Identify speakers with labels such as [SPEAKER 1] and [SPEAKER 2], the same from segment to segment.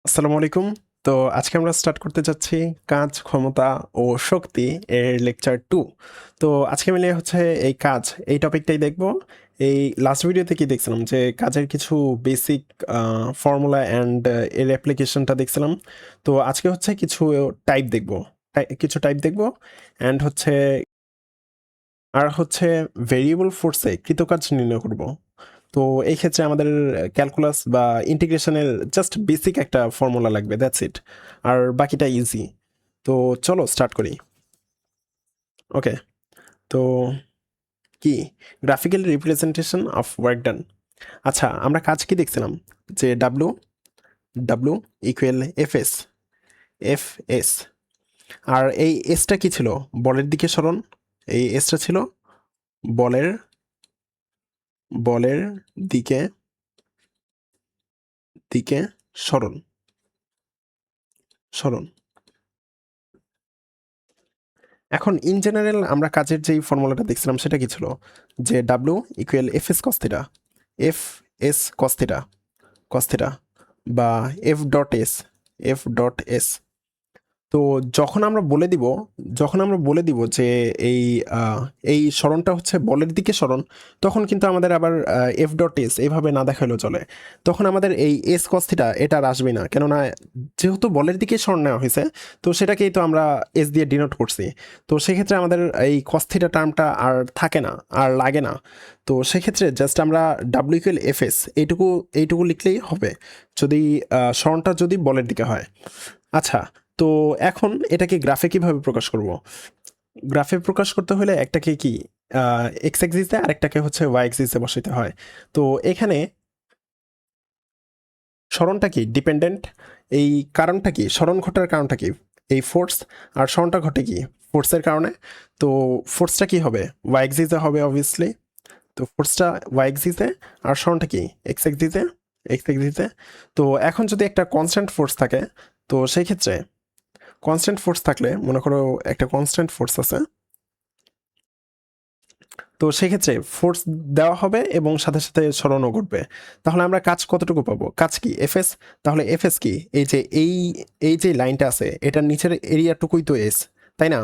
[SPEAKER 1] আসসালামু আলাইকুম। তো আজকে আমরা স্টার্ট করতে যাচ্ছি কাজ, ক্ষমতা ও শক্তি এর লেকচার 2। তো আজকে মিলিয়ে হচ্ছে এই কাজ, এই টপিকটাই দেখব। এই লাস্ট ভিডিওতে কি দেখছিলাম যে কাজের কিছু বেসিক ফর্মুলা অ্যান্ড এর অ্যাপ্লিকেশনটা দেখছিলাম। তো আজকে হচ্ছে কিছু টাইপ দেখব, কিছু টাইপ দেখব অ্যান্ড হচ্ছে আর হচ্ছে ভেরিয়েবল ফোর্সে কৃতকাজ নির্ণয় করব। তো এই ক্ষেত্রে আমাদের ক্যালকুলাস বা ইন্টিগ্রেশনের জাস্ট বেসিক একটা ফর্মুলা লাগবে, দ্যাটস ইট। আর বাকিটা ইজি। তো চলো স্টার্ট করি। ওকে, তো কি graphical representation of work done. আচ্ছা, আমরা কাজ কি দেখছিলাম যে W W equal F S. আর এই এসটা কি ছিল? বলের দিকে সরণ। এই এসটা ছিল বলের বলের দিকে দিকে সরণ সরণ। এখন ইন জেনারেল আমরা কাজের যেই ফর্মুলাটা দেখছিলাম সেটা কি ছিল? যে W equal F S cos theta, F S cos theta বা এফ ডট এস। তো যখন আমরা বলে দিব যে এই এই সরণটা হচ্ছে বলের দিকে সরণ, তখন কিন্তু আমাদের আবার এফ ডট এস এভাবে না দেখালেও চলে। তখন আমাদের এই এস কস্থিটা এটা আর আসবে না, কেননা যেহেতু বলের দিকে সরণ নেওয়া হয়েছে, তো সেটাকেই তো আমরা এস দিয়ে ডিনোট করছি। তো সেক্ষেত্রে আমাদের এই কস্থিটা টার্মটা আর থাকে না, আর লাগে না। তো সেক্ষেত্রে জাস্ট আমরা ডাব্লিউ ইকুয়াল এফ এস এইটুকু লিখলেই হবে, যদি সরণটা যদি বলের দিকে হয়। আচ্ছা, তো এখন এটাকে গ্রাফে কিভাবে প্রকাশ করব? গ্রাফে প্রকাশ করতে হলে একটাকে কি এক্স এক্সিসে আর একটাকে হচ্ছে ওয়াই এক্সিসে বসাইতে হয়। তো এখানে সরণটা কি ডিপেন্ডেন্ট, এই কারণটা কি, সরণ ঘটার কারণটা কি? এই ফোর্স। আর সরণটা ঘটে কি ফোর্সের কারণে। তো ফোর্সটা কি হবে? ওয়াই এক্সিসে হবে অবভিয়াসলি। তো ফোর্সটা ওয়াই এক্সিসে, আর সরণটা কি এক্স এক্সিসে। তো এখন যদি একটা কনস্ট্যান্ট ফোর্স থাকে, তো সেই ক্ষেত্রে কনস্ট্যান্ট ফোর্স থাকলে, মনে করো একটা কনস্ট্যান্ট ফোর্স আছে, তো সেক্ষেত্রে ফোর্স দেওয়া হবে এবং সাথে সাথে সরণও ঘটবে। তাহলে আমরা কাজ কতটুকু পাবো? কাজ কি এফএস। তাহলে এফএস কি? এই যে লাইনটা আছে, এটার নিচের এরিয়াটুকুই তো এস, তাই না?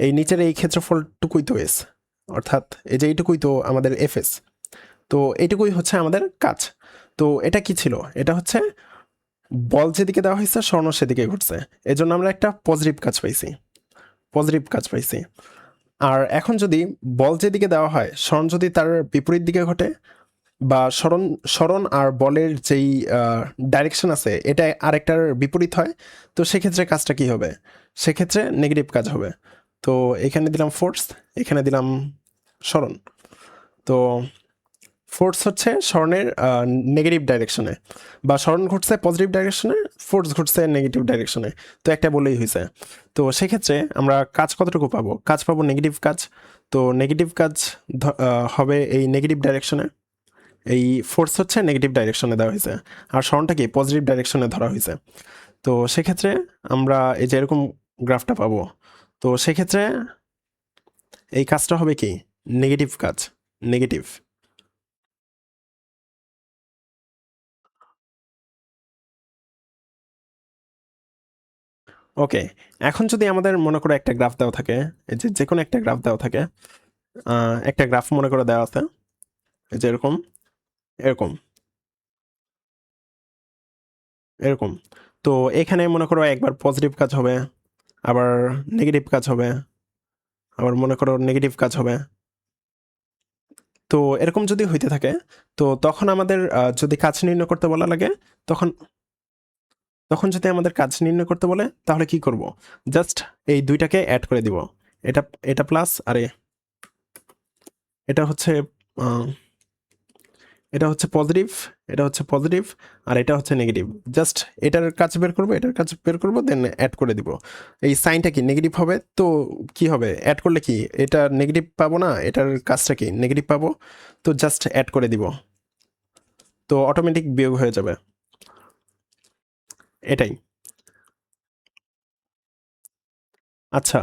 [SPEAKER 1] এই নিচের এই ক্ষেত্রফলটুকুই তো এস, অর্থাৎ এই যে এইটুকুই তো আমাদের এফএস। তো এইটুকুই হচ্ছে আমাদের কাজ। তো এটা কি ছিল? এটা হচ্ছে বল যেদিকে দেওয়া হয়েছে সরণ সেদিকে ঘটছে, এজন্য আমরা একটা পজিটিভ কাজ পাইছি। আর এখন যদি বল যেদিকে দেওয়া হয়, সরণ যদি তার বিপরীত দিকে ঘটে, বা সরণ আর বলের যেই ডাইরেকশন আছে এটা আরেকটার বিপরীত হয়, তো সেক্ষেত্রে কাজটা কি হবে? সেক্ষেত্রে নেগেটিভ কাজ হবে। তো এখানে দিলাম ফোর্স, এখানে দিলাম সরণ। তো ফোর্স হচ্ছে সরণের নেগেটিভ ডাইরেকশনে, বা সরণ ঘটছে পজিটিভ ডাইরেকশনে, ফোর্স ঘটছে নেগেটিভ ডাইরেকশনে। তো একটা বলেই হয়েছে। তো সেক্ষেত্রে আমরা কাজ কতটুকু পাবো? কাজ পাবো নেগেটিভ কাজ। তো নেগেটিভ কাজ হবে এই নেগেটিভ ডাইরেকশনে। এই ফোর্স হচ্ছে নেগেটিভ ডাইরেকশনে দেওয়া হয়েছে, আর সরণটা কি পজিটিভ ডাইরেকশনে ধরা হয়েছে। তো সেক্ষেত্রে আমরা এই যে এরকম গ্রাফটা পাবো। তো সেক্ষেত্রে এই কাজটা হবে কি নেগেটিভ কাজ, নেগেটিভ। ওকে, এখন যদি আমাদের মনে করো একটা গ্রাফ দেওয়া থাকে, এই যে যে কোনো একটা গ্রাফ দেওয়া থাকে, একটা গ্রাফ মনে করে দেওয়া আছে, এই যে এরকম এরকম এরকম। তো এখানে মনে করো একবার পজিটিভ কাজ হবে, আবার নেগেটিভ কাজ হবে, আবার মনে করো নেগেটিভ কাজ হবে। তো এরকম যদি হইতে থাকে, তো তখন আমাদের যদি কাজ নির্ণয় করতে বলা লাগে, তখন তখন যদি আমাদের কাজ নির্ণয় করতে বলে, তাহলে কি করব? জাস্ট এই দুইটাকে অ্যাড করে দিব। এটা এটা প্লাস, আর এটা হচ্ছে আহ, এটা হচ্ছে পজিটিভ, এটা হচ্ছে পজিটিভ, আর এটা হচ্ছে নেগেটিভ। জাস্ট এটার কাজ বের করবো, এটার কাজ বের করবো, দেন অ্যাড করে দিব। এই সাইনটা কি নেগেটিভ হবে, তো কি হবে অ্যাড করলে? কি এটা নেগেটিভ পাবো না, এটার কাজটা কি নেগেটিভ পাবো। তো জাস্ট অ্যাড করে দিব, তো অটোমেটিক বিয়োগ হয়ে যাবে। এটাই। আচ্ছা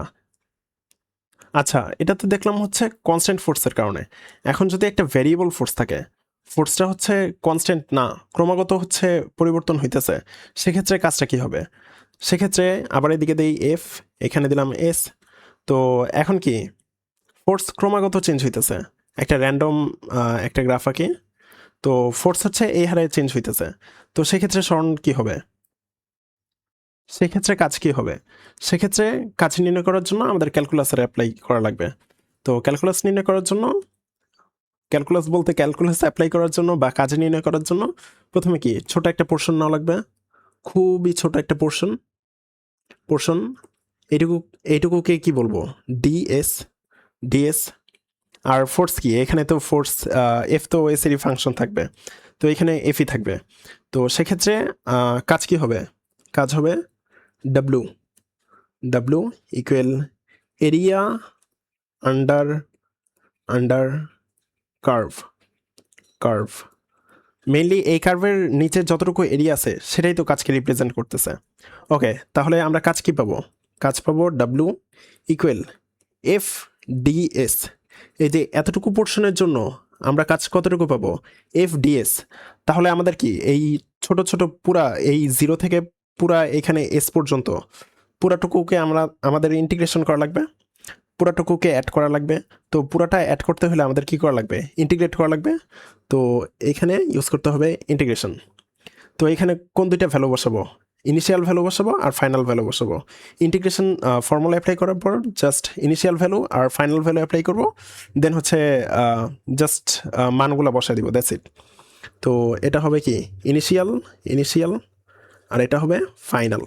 [SPEAKER 1] আচ্ছা, এটা তো দেখলাম হচ্ছে কনস্ট্যান্ট ফোর্সের কারণে। এখন যদি একটা ভ্যারিয়েবল ফোর্স থাকে, ফোর্সটা হচ্ছে কনস্ট্যান্ট না, ক্রমাগত হচ্ছে পরিবর্তন হইতেছে, সেক্ষেত্রে কাজটা কি হবে? সেক্ষেত্রে আবার এদিকে দিই এফ, এখানে দিলাম এস। তো এখন কি ফোর্স ক্রমাগত চেঞ্জ হইতেছে, একটা র্যান্ডম একটা গ্রাফ আঁকি। তো ফোর্স হচ্ছে এই হারে চেঞ্জ হইতেছে। তো সেক্ষেত্রে স্মরণ কি হবে? সেক্ষেত্রে কাজ কি হবে? সেক্ষেত্রে কাজ নির্ণয় করার জন্য আমাদের ক্যালকুলাসের অ্যাপ্লাই করা লাগবে। তো ক্যালকুলাস নির্ণয় করার জন্য, ক্যালকুলাস বলতে ক্যালকুলাস অ্যাপ্লাই করার জন্য বা কাজ নির্ণয় করার জন্য প্রথমে কি ছোট একটা পোর্শন নেওয়া লাগবে, খুবই ছোট একটা পোর্শন। পোর্শন এইটুকু, এইটুকুকে কি বলবো? ডিএস। ডিএস। আর ফোর্স কি? এখানে তো ফোর্স এফ তো এসেরই ফাংশন থাকবে, তো এখানে এফই থাকবে। তো সেক্ষেত্রে কাজ কি হবে? কাজ হবে W. W equal area under under curve. Curve mainly এই কার্ভের নিচে যতটুকু এরিয়া আছে সেটাই তো কাজকে রিপ্রেজেন্ট করতেছে। ওকে, তাহলে আমরা কাজ কি পাবো? কাজ পাবো ডাব্লু ইকুয়াল এফ ডিএস। এই যে এতটুকু পোর্শনের জন্য আমরা কাজ কতটুকু পাবো? F DS. তাহলে আমাদের কি এই ছোট ছোট পুরা এই জিরো থেকে পুরা এখানে এস পর্যন্ত পুরাটুকুকে আমরা আমাদের ইন্টিগ্রেশন করা লাগবে, পুরাটুকুকে অ্যাড করা লাগবে। তো পুরাটা অ্যাড করতে হলে আমাদের কি করা লাগবে? ইন্টিগ্রেট করা লাগবে। তো এখানে ইউজ করতে হবে ইন্টিগ্রেশন। তো এখানে কোন দুইটা ভ্যালু বসাবো? ইনিশিয়াল ভ্যালু বসাবো আর ফাইনাল ভ্যালু বসাবো। ইন্টিগ্রেশন ফর্মুলা অ্যাপ্লাই করার পর জাস্ট ইনিশিয়াল ভ্যালু আর ফাইনাল ভ্যালু অ্যাপ্লাই করবো, দেন হচ্ছে জাস্ট মানগুলো বসাই দিব, দ্যাটস ইট। তো এটা হবে কি ইনিশিয়াল, ইনিশিয়াল, আর এটা হবে ফাইনাল।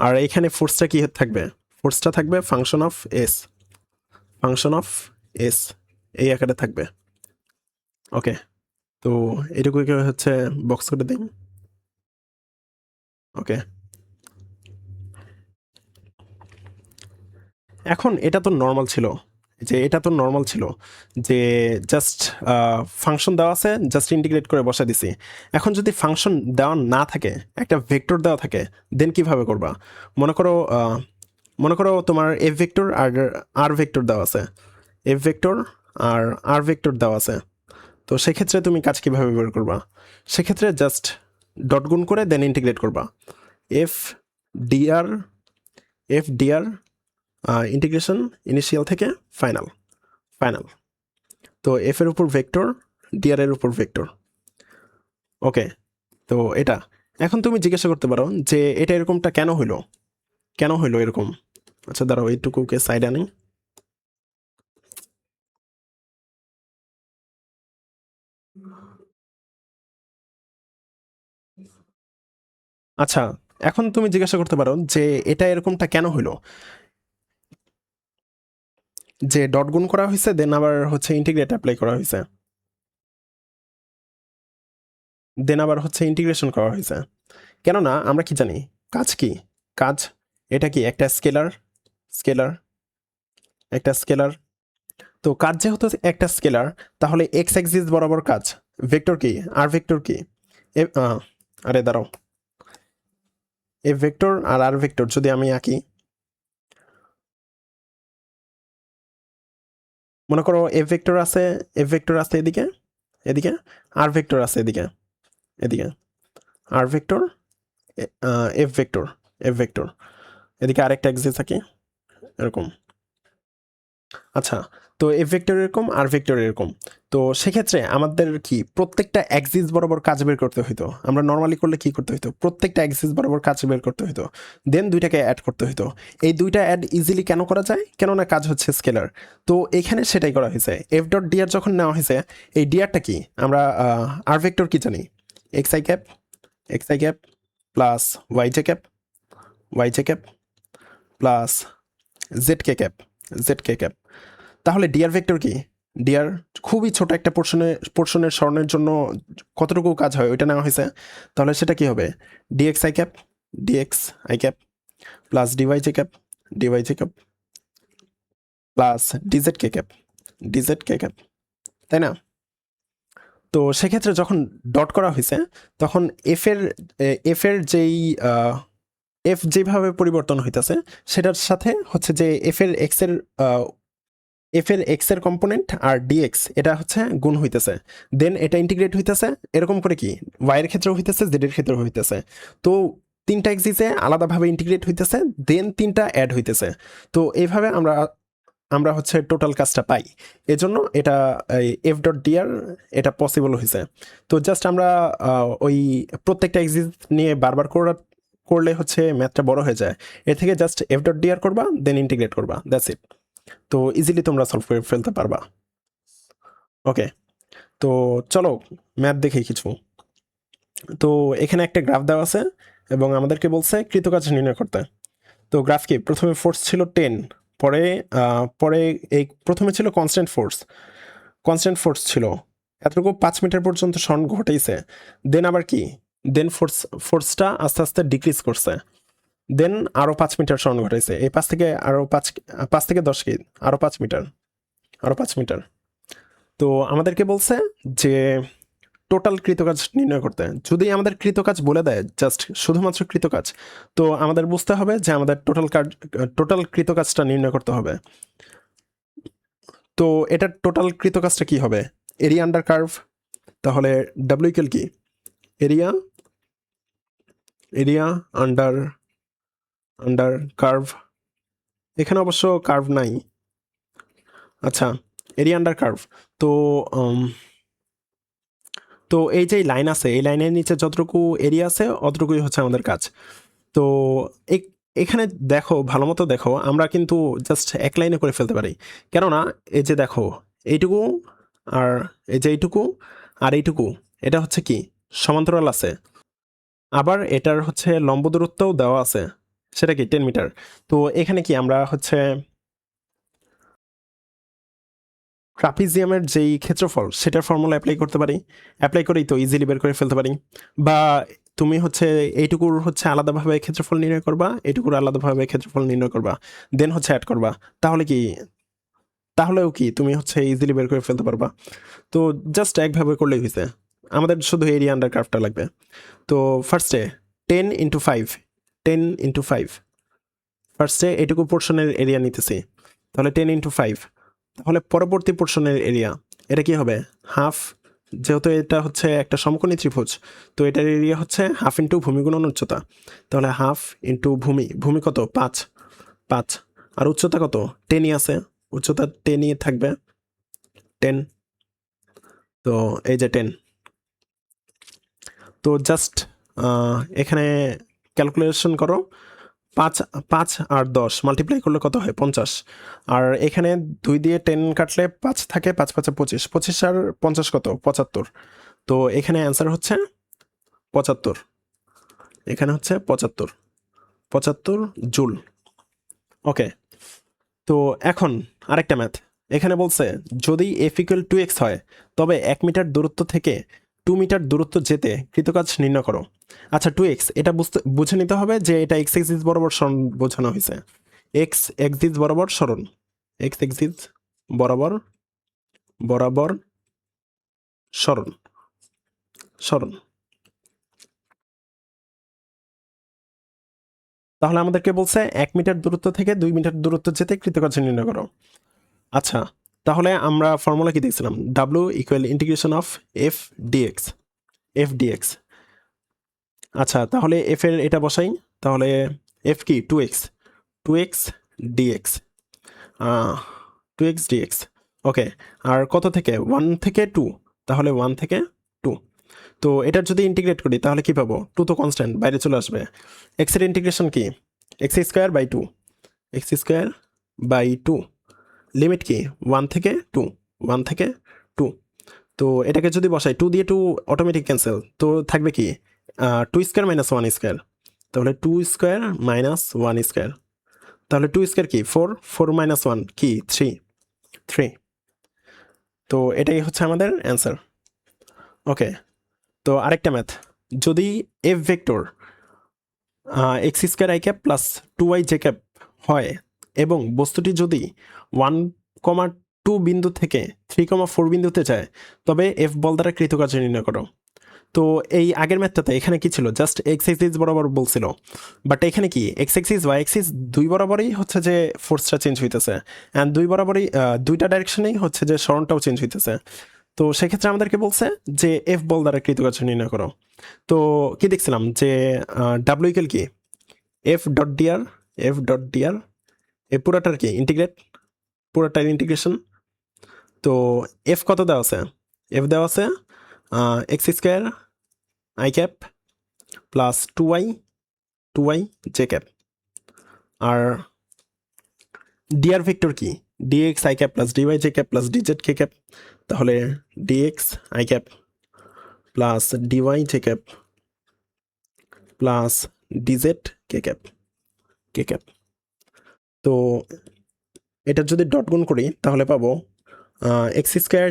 [SPEAKER 1] আর এখানে ফোর্সটা কি থাকবে? ফোর্সটা থাকবে function of S. Function of S এই আকারে থাকবে। ওকে, তো এটুকুকে হচ্ছে বক্স করে দিই। ওকে, এখন এটা তো নর্মাল ছিল, যে এটা তো নর্মাল ছিল যে জাস্ট ফাংশন দেওয়া আছে, জাস্ট ইন্টিগ্রেট করে বসা দিছি। এখন যদি ফাংশন দেওয়া না থাকে, একটা ভেক্টর দেওয়া থাকে, দেন কিভাবে করবা? মনে করো মনে করো তোমার এফ ভেক্টর আর আর ভেক্টর দেওয়া আছে, এফ ভেক্টর আর আর ভেক্টর দেওয়া আছে। তো সেক্ষেত্রে তুমি কাজ কীভাবে বের করবা? সেক্ষেত্রে জাস্ট ডট গুণ করে দেন ইন্টিগ্রেট করবা। F dr, F dr integration initial থেকে ফাইনাল, ফাইনাল। তো এফ এর উপর ভেক্টর, ডিআর এর উপর ভেক্টর। ওকে, তো এটা এখন তুমি জিজ্ঞাসা করতে পারো যে এটা এরকমটা কেন হইলো, কেন হইলো এরকম? আচ্ছা দাঁড়াও, এইটুকুকে সাইড আনি। আচ্ছা, এখন তুমি জিজ্ঞাসা করতে পারো যে এটা এরকমটা কেন হইলো, যে ডট গুণ করা হয়েছে দেন আবার হচ্ছে ইন্টিগ্রেট অ্যাপ্লাই করা হয়েছে, দেন আবার হচ্ছে ইন্টিগ্রেশন করা হয়েছে। কেননা আমরা কি জানি কাজ কি? কাজ এটা কি একটা স্কেলার, স্কেলার, একটা স্কেলার। তো কাজ যেহেতু একটা স্কেলার, তাহলে এক্স অ্যাক্সিস বরাবর কাজ ভেক্টর কি? আর ভেক্টর কি? আরে দাঁড়াও, এ ভেক্টর আর আর ভেক্টর যদি আমি আঁকি, মনে করো এফ ভেক্টর আছে, এফ ভেক্টর আছে এদিকে, এদিকে আর ভেক্টর আছে এদিকে, এদিকে আর vector, F vector, F vector, এদিকে আরেকটা অ্যাক্সিস আঁকি এরকম। আচ্ছা, তো এফ ভেক্টর এরকম আর ভেক্টর এরকম। তো সেক্ষেত্রে আমাদের কি প্রত্যেকটা অ্যাক্সিস বরাবর কাজ বের করতে হইতো। আমরা নর্মালি করলে কি করতে হইতো? প্রত্যেকটা অ্যাক্সিস বরাবর কাজ বের করতে হইতো, দেন দুইটাকে অ্যাড করতে হইতো। এই দুইটা অ্যাড ইজিলি কেন করা যায়? কেননা কাজ হচ্ছে স্কেলার। তো এখানে সেটাই করা হয়েছে। এফ ডট ডিআর যখন নেওয়া হয়েছে, এই ডিআরটা কি? আমরা আর ভেক্টর কি জানি? X i cap, x i cap plus y J cap, y J cap plus z k cap, z k cap. তাহলে ডিআর ভেক্টর কি? ডিআর খুবই ছোট একটা পোর্শনের স্মরণের জন্য কতটুকু কাজ হয় ওইটা নেওয়া হয়েছে। তাহলে সেটা কি হবে? Dx I cap, dx I cap plus dy J cap, dy J cap plus dz K cap, dz K cap, তাই না? তো সেক্ষেত্রে যখন ডট করা হয়েছে, তখন এফের যেই এফ যেভাবে পরিবর্তন হইতেছে সেটার সাথে হচ্ছে যে এফ এর এক্স এর এফ এর এক্স এর কম্পোনেন্ট আর ডিএক্স এটা হচ্ছে গুণ হইতেছে, দেন এটা ইন্টিগ্রেট হইতেছে এরকম করে কি ওয়াই এর ক্ষেত্রেও হইতেছে জেড এর ক্ষেত্রেও হইতেছে। তো তিনটা এক্সিসে আলাদাভাবে ইন্টিগ্রেট হইতেছে, দেন তিনটা অ্যাড হইতেছে। তো এইভাবে আমরা আমরা হচ্ছে টোটাল কাজটা পাই। এজন্য এটা এফ ডট ডিআর এটা পসিবল হয়েছে। তো জাস্ট আমরা ওই প্রত্যেকটা এক্সিস নিয়ে বারবার করলে হচ্ছে ম্যাথটা বড় হয়ে যায়। এর থেকে জাস্ট এফ ডট ডিআর করবা, দেন ইন্টিগ্রেট করবা, দ্যাটস ইট। তো ইজিলি তোমরা সলভ করে ফেলতে পারবা। ওকে, তো চলো ম্যাথ দেখি কিছু। তো এখানে একটা গ্রাফ দেওয়া আছে এবং আমাদেরকে বলছে কৃতকাজ নির্ণয় করতে। তো গ্রাফ কি, প্রথমে ফোর্স ছিল 10, পরে পরে এই প্রথমে ছিল কনস্ট্যান্ট ফোর্স ছিল এতটুকু 5 মিটার পর্যন্ত সরণ ঘটেছে। দেন আবার কি, দেন ফোর্সটা আস্তে আস্তে ডিক্রিজ করছে, দেন আরও 5 মিটার সরণ ঘটাইছে, এই 5 থেকে আরও 5 থেকে 10 কি আরও 5 মিটার, আরও 5 মিটার। তো আমাদেরকে বলছে যে টোটাল কৃতকাজ নির্ণয় করতে। যদি আমাদের কৃতকাজ বলে দেয় জাস্ট শুধুমাত্র কৃতকাজ, তো আমাদের বুঝতে হবে যে আমাদের টোটাল কৃতকাজটা নির্ণয় করতে হবে। তো এটার টোটাল কৃতকাজটা কি হবে, এরিয়া আন্ডার কার্ভ। তাহলে ডাব্লিউ ইকুয়াল কি, এরিয়া আন্ডার কার্ভ। এখানে অবশ্য কার্ভ নাই, আচ্ছা এরিয়া আন্ডার কার্ভ। তো তো এই যে লাইন আছে, এই লাইনের নিচে যতটুকু এরিয়া আছে অতটুকুই হচ্ছে আমাদের কাজ। তো এখানে দেখো, ভালো মতো দেখো, আমরা কিন্তু জাস্ট এক লাইনে করে ফেলতে পারি। কেননা এই যে দেখো এইটুকু আর এই যে এইটুকু আর এইটুকু, এটা হচ্ছে কি সমান্তরাল আছে। আবার এটার হচ্ছে লম্ব দূরত্বও দেওয়া আছে, সেটা কি 10 মিটার। তো এখানে কি আমরা হচ্ছে ট্রাপিজিয়ামের যেই ক্ষেত্রফল সেটার ফর্মুলা অ্যাপ্লাই করতে পারি, অ্যাপ্লাই করেই তো ইজিলি বের করে ফেলতে পারি। বা তুমি হচ্ছে এইটুকুর হচ্ছে আলাদাভাবে ক্ষেত্রফল নির্ণয় করবা, এইটুকুর আলাদাভাবে ক্ষেত্রফল নির্ণয় করবা, দেন হচ্ছে অ্যাড করবা, তাহলেও কি তুমি হচ্ছে ইজিলি বের করে ফেলতে পারবা। তো জাস্ট একভাবে করলেই হয়েছে, আমাদের শুধু এরিয়া আন্ডার কার্ভটা লাগবে। তো ফার্স্টে 10 ইন্টু 5 ফার্স্টে এটুকু পোর্শনের এরিয়া নিতেছি, তাহলে 10 ইন্টু 5। তাহলে পরবর্তী পোর্শনের এরিয়া এটা কি হবে, হাফ। যেহেতু এটা হচ্ছে একটা সমকোণী ত্রিভুজ, তো এটার এরিয়া হচ্ছে হাফ ইন্টু ভূমি গুণন উচ্চতা। তাহলে হাফ ইন্টু ভূমি কত 5, আর উচ্চতা কত 10ই আছে, উচ্চতা 10ই থাকবে 10। তো এই যে 10, তো জাস্ট এখানে ক্যালকুলেশন করো, 5 আর 10 মাল্টিপ্লাই করলে কত হয় 50। আর এখানে 2 দিয়ে 10 কাটলে 5 থাকে, 5 5 25, 25 আর 50 কত 75। তো এখানে অ্যান্সার হচ্ছে 75, এখানে হচ্ছে 75 জুল। ওকে, তো এখন আরেকটা ম্যাথ। এখানে বলছে যদি এফ ইকুয়াল 2x হয় তবে 1 মিটার দূরত্ব থেকে 2 মিটার দূরত্ব যেতে কৃতকাজ নির্ণয় করো। আচ্ছা 2x এটা বুঝে নিতে হবে যে এটা এক্স এক্সিস বরাবর সরণ বোঝানো হয়েছে, এক্স এক্সিস বরাবর সরণ, এক্স এক্সিস বরাবর সরণ। তাহলে আমাদেরকে বলছে 1 মিটার দূরত্ব থেকে 2 মিটার দূরত্ব যেতে কৃতকাজ নির্ণয় করো। আচ্ছা, তাহলে আমরা ফর্মুলা কি দেখছিলাম, W equal integration of F dx. আচ্ছা, তাহলে এফ এর এটা বসাই, তাহলে এফ কি 2x ডিএক্স, 2x ডিএক্স। ওকে, আর কত থেকে 1 থেকে 2, তাহলে 1 থেকে 2। তো এটার যদি ইন্টিগ্রেট করি তাহলে কি পাবো, 2 তো কনস্ট্যান্ট বাইরে চলে আসবে। এক্স এর ইন্টিগ্রেশন কি, এক্স স্কোয়ার বাই 2, লিমিট কি 1 থেকে 2। তো এটাকে যদি বসাই 2 দিয়ে 2 অটোমেটিক ক্যান্সেল, তো থাকবে কি 2 স্কোয়ার মাইনাস 1 স্কোয়ার, তাহলে 2 স্কোয়ার মাইনাস 1 স্কোয়ার, তাহলে 2 স্কোয়ার কি 4 মাইনাস 1 কি 3। তো এটাই হচ্ছে আমাদের অ্যান্সার। ওকে, তো আরেকটা ম্যাথ, যদি F vector x square I cap plus 2y J cap হয় এবং বস্তুটি যদি 1,2 বিন্দু থেকে 3,4 বিন্দুতে যায় তবে এফ বল দ্বারা কৃতকাজ নির্ণয় করো। তো এই আগের ম্যাথটাতে এখানে কি ছিল, জাস্ট এক্স এক্সিস বরাবর বলছিল, বাট এখানে কি এক্স এক্সিস ওয়াই এক্সিস দুই বরাবরই হচ্ছে যে ফোর্সটা চেঞ্জ হইতেছে, অ্যান্ড দুই বরাবরই দুইটা ডাইরেকশনেই হচ্ছে যে সরণটাও চেঞ্জ হইতেছে। তো সেক্ষেত্রে আমাদেরকে বলছে যে এফ বল দ্বারা কৃতকার্য নির্ণয় করো। তো কি দেখছিলাম যে ডাব্লিউ ইকুয়াল কি এফ ডট ডিআর এ পুরাটার কি ইন্টিগ্রেট, পুরাটার ইন্টিগ্রেশন। তো এফ কত দেওয়া আছে, এফ দেওয়া আছে X square I cap plus two Y J cap, আর ডিআর ভেক্টর কি dx I cap plus dy J cap plus dz K cap. তাহলে dx I cap plus dy J cap plus dz K cap. তো এটা যদি dot গুণ করি তাহলে পাবো x square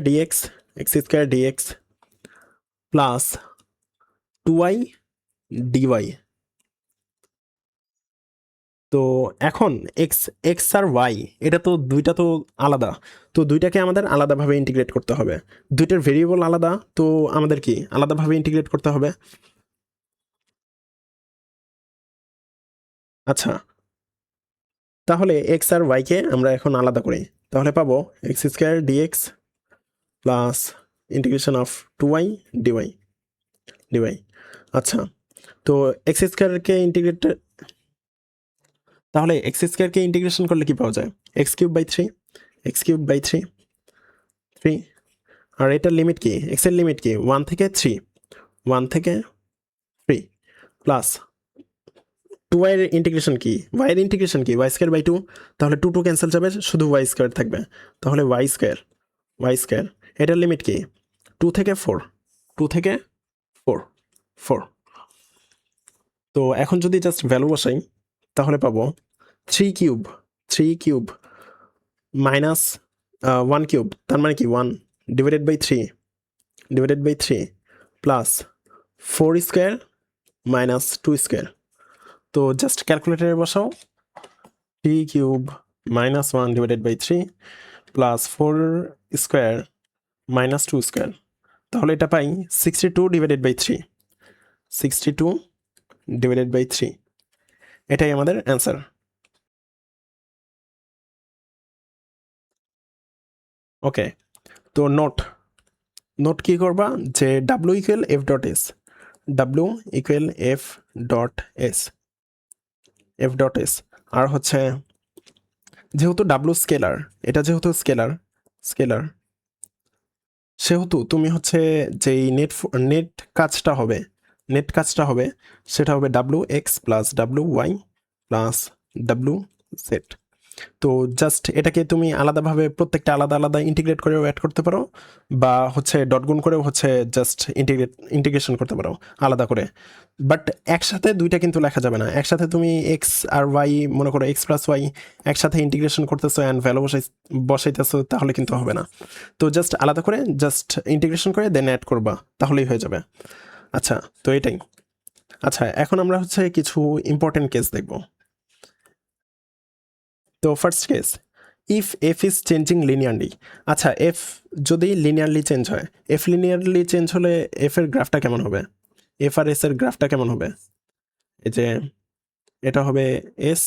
[SPEAKER 1] dx plus two y dy. তো এখন এক্স এক্স আর ওয়াই এটা তো দুইটা তো আলাদা, তো দুইটাকে আমাদের আলাদাভাবে ইন্টিগ্রেট করতে হবে, দুইটার ভেরিয়েবল আলাদা, তো আমাদের কি আলাদাভাবে ইন্টিগ্রেট করতে হবে। আচ্ছা, তাহলে এক্স আর ওয়াইকে আমরা এখন আলাদা করি, তাহলে পাবো x square dx plus integration of two y dy. আচ্ছা, তো এক্স স্কোয়ারকে ইন্টিগ্রেট, তাহলে এক্স স্কোয়ারকে ইন্টিগ্রেশন করলে কি পাওয়া যায়, এক্স কিউব বাই থ্রি, আর এটার লিমিট কি, এক্স এর লিমিট কি 1 থেকে 3 প্লাস টু ওয়াই এর ইন্টিগ্রেশন কি, ওয়াই এর ইন্টিগ্রেশন কি ওয়াই স্কোয়ার বাই 2, তাহলে 2 ক্যান্সেল যাবে, শুধু ওয়াই স্কোয়ার থাকবে, তাহলে ওয়াই স্কোয়ার এটার লিমিট কি 2 থেকে 4। তো এখন যদি জাস্ট ভ্যালু বসাই তাহলে পাবো 3 কিউব মাইনাস 1 কিউব, তার মানে কি 1 divided by 3 plus 4 square minus 2 square. তো জাস্ট ক্যালকুলেটারে বসাও 3 cube minus 1 divided by 3 plus 4 square minus 2 square, তাহলে এটা পাই 62 ডিভাইডেড বাই 3, এটাই আমাদের অ্যান্সার। ওকে, তো নোট কি করবা যে W equal F dot S, আর হচ্ছে যেহেতু ডাব্লিউ স্কেলার, এটা যেহেতু স্কেলার সেহেতু তুমি হচ্ছে যেই নেট কাজটা হবে সেটা হবে W x plus W y plus W z. তো জাস্ট এটাকে তুমি আলাদাভাবে প্রত্যেকটা আলাদা ইন্টিগ্রেট করেও অ্যাড করতে পারো, বা হচ্ছে ডট গুণ করেও হচ্ছে জাস্ট ইন্টিগ্রেশন করতে পারো আলাদা করে, বাট একসাথে দুইটা কিন্তু লেখা যাবে না। একসাথে তুমি এক্স আর ওয়াই, মনে করো এক্স প্লাস ওয়াই একসাথে ইন্টিগ্রেশন করতেছো অ্যান্ড ভ্যালু বসাইতেছো, তাহলে কিন্তু হবে না। তো জাস্ট আলাদা করে জাস্ট ইন্টিগ্রেশন করে দেন অ্যাড করবা, তাহলেই হয়ে যাবে। আচ্ছা, তো এটাই। আচ্ছা, এখন আমরা হচ্ছে কিছু ইম্পর্টেন্ট কেস দেখব। তো first case, if F is changing linearly. আচ্ছা, এফ যদি লিনিয়ারলি চেঞ্জ হয়, এফ লিনিয়ারলি চেঞ্জ হলে এফ এর গ্রাফটা কেমন হবে, এফ আর এস এর গ্রাফটা কেমন হবে? এই যে এটা হবে এস,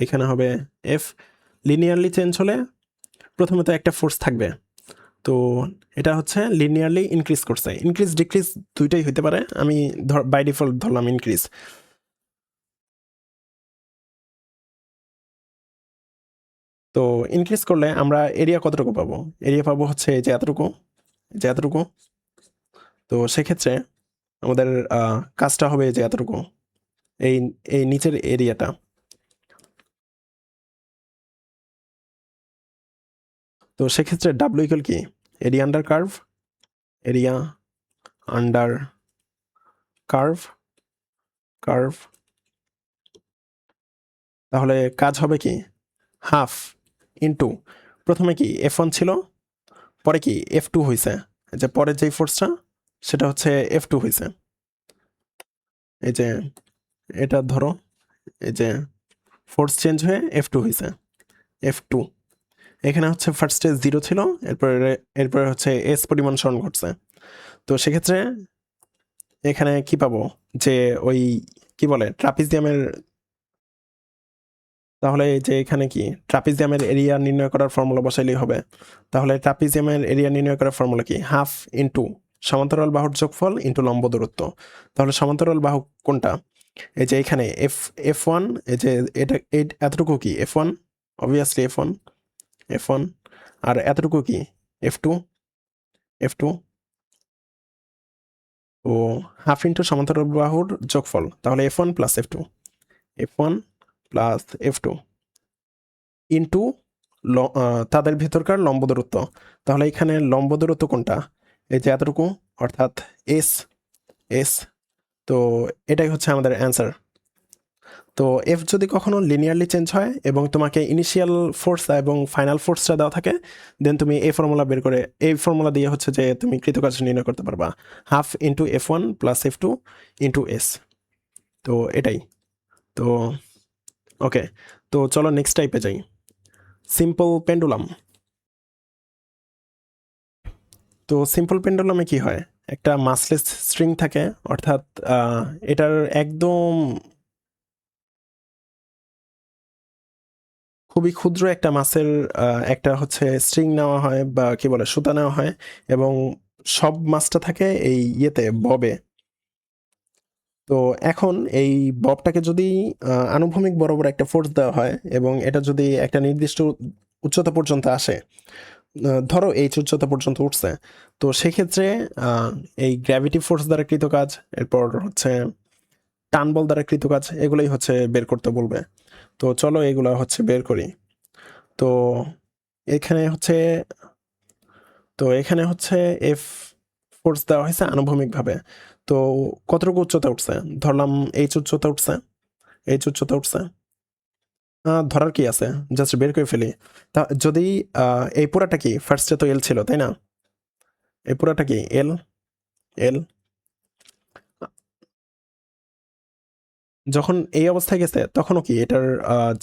[SPEAKER 1] এখানে হবে এফ। লিনিয়ারলি চেঞ্জ হলে প্রথমে তো একটা ফোর্স থাকবে, তো এটা হচ্ছে লিনিয়ারলি ইনক্রিজ করছে, ইনক্রিজ ডিক্রিজ দুইটাই হইতে পারে, আমি বাই ডিফল্ট ধরলাম ইনক্রিজ। তো ইনক্রিজ করলে আমরা এরিয়া কতটুকু পাবো, এরিয়া পাবো হচ্ছে যে এতটুকু। তো সেক্ষেত্রে আমাদের কাজটা হবে যে এতটুকু, এই এই নিচের এরিয়াটা। তো সেক্ষেত্রে ডাব্লিউ ইকুয়াল কি এরিয়া আন্ডার কার্ভ। তাহলে কাজ হবে কি হাফ ইন্টু, প্রথমে কি F1 ছিল, পরে কি F2 হয়েছে, যে পরের যেই ফোর্সটা সেটা হচ্ছে F2 হয়েছে। এই যে এটা ধরো, এই যে ফোর্স চেঞ্জ হয়ে F2 হয়েছে, F2। এখানে হচ্ছে ফার্স্টে 0 ছিল, এরপরে হচ্ছে এস পরিমাণ সরণ ঘটছে। তো সেক্ষেত্রে এখানে কি পাবো, যে ওই কি বলে ট্রাপিজিয়ামের, তাহলে এই যে এখানে কি ট্রাপিজিয়ামের এরিয়া নির্ণয় করার ফর্মুলা বসাইলেই হবে। তাহলে ট্রাপিজিয়ামের এরিয়া নির্ণয় করার ফর্মুলা কি, হাফ ইন্টু সমান্তরাল বাহুর যোগফল ইন্টু লম্ব দূরত্ব। তাহলে সমান্তরাল বাহু কোনটা, এই যে এখানে এফ ওয়ান, এই যে এটা এতটুকু কি F one, obviously F one, আর এতটুকু কি এফ টু। ও হাফ ইন্টু সমান্তরাল বাহুর যোগফল, তাহলে F one plus F two into তাদের ভিতরকার লম্ব দূরত্ব। তাহলে এখানে লম্ব দূরত্ব কোনটা, এই যে এতটুকু, অর্থাৎ এস এস। তো এটাই হচ্ছে আমাদের অ্যান্সার। তো এফ যদি কখনো লিনিয়ারলি চেঞ্জ হয় এবং তোমাকে ইনিশিয়াল ফোর্স এবং ফাইনাল ফোর্সটা দেওয়া থাকে, দেন তুমি এই ফর্মুলা বের করে, এই ফর্মুলা দিয়ে হচ্ছে যে তুমি কৃতকার্য নির্ণয় করতে পারবা, half into F one plus F two into S. তো এটাই। তো ওকে, তো চলো নেক্সট টাইপে যাই, সিম্পল পেন্ডুলাম। তো সিম্পল পেন্ডুলামে কি হয়, একটা মাসলেস স্ট্রিং থাকে, অর্থাৎ এটার একদম খুবই ক্ষুদ্র একটা মাসের একটা হচ্ছে স্ট্রিং নেওয়া হয় বা কি বলে সুতা নেওয়া হয়, এবং সব মাছটা থাকে এই ইয়েতে ববে। তো এখন এই ববটাকে যদি আনুভূমিক বরাবর একটা ফোর্স দেওয়া হয় এবং এটা যদি একটা নির্দিষ্ট উচ্চতা পর্যন্ত আসে, ধরো এই উচ্চতা পর্যন্ত উঠছে, তো সেক্ষেত্রে এই গ্র্যাভিটি ফোর্স দ্বারা কৃত কাজ, এরপর হচ্ছে টান বল দ্বারা কৃত কাজ, এগুলোই হচ্ছে বের করতে বলবে। তো চলো এগুলো হচ্ছে বের করি। তো এখানে হচ্ছে এখানে হচ্ছে এফ ফোর্স দেওয়া হয়েছে আনুভূমিকভাবে। তো কতটুকু উচ্চতা উঠছে, ধরলাম এইচ উচ্চতা উঠছে। ধরার কি আছে, জাস্ট বের করে ফেলি। তা যদি এই পুরাটা কি, ফার্স্টে তো এল ছিল তাই না, এই পুরাটা কি এল এল, যখন এই অবস্থায় গেছে তখনও কি এটার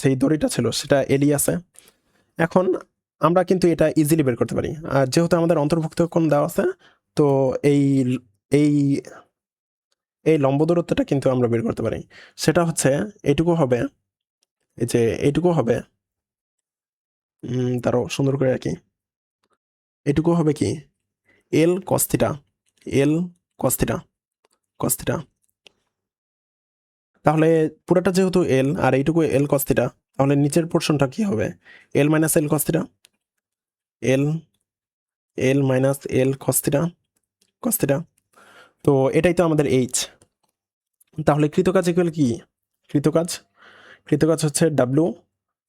[SPEAKER 1] যেই দড়িটা ছিল সেটা এলই আছে। এখন আমরা কিন্তু এটা ইজিলি বের করতে পারি, আর যেহেতু আমাদের অন্তর্ভুক্ত কোণ দেওয়া আছে, তো এই এই এই লম্ব দূরত্বটা কিন্তু আমরা বের করতে পারি। সেটা হচ্ছে এটুকু হবে, এই যে এইটুকু হবে, তারও সুন্দর করে আর কি, এটুকু হবে কি এল কস্থিটা, এল কস্থিটা কস্থিটা। তাহলে পুরোটা যেহেতু এল আর এইটুকু এল কস্থিটা, তাহলে নিচের পোর্শনটা কি হবে, এল মাইনাস এল কস্থিটা, এল এল মাইনাস এল কস্থিটা। তো এটাই তো আমাদের এইচ। তাহলে কৃতকাজ ইকুয়াল কি, কৃতকাজ কৃতকাজ হচ্ছে ডাব্লু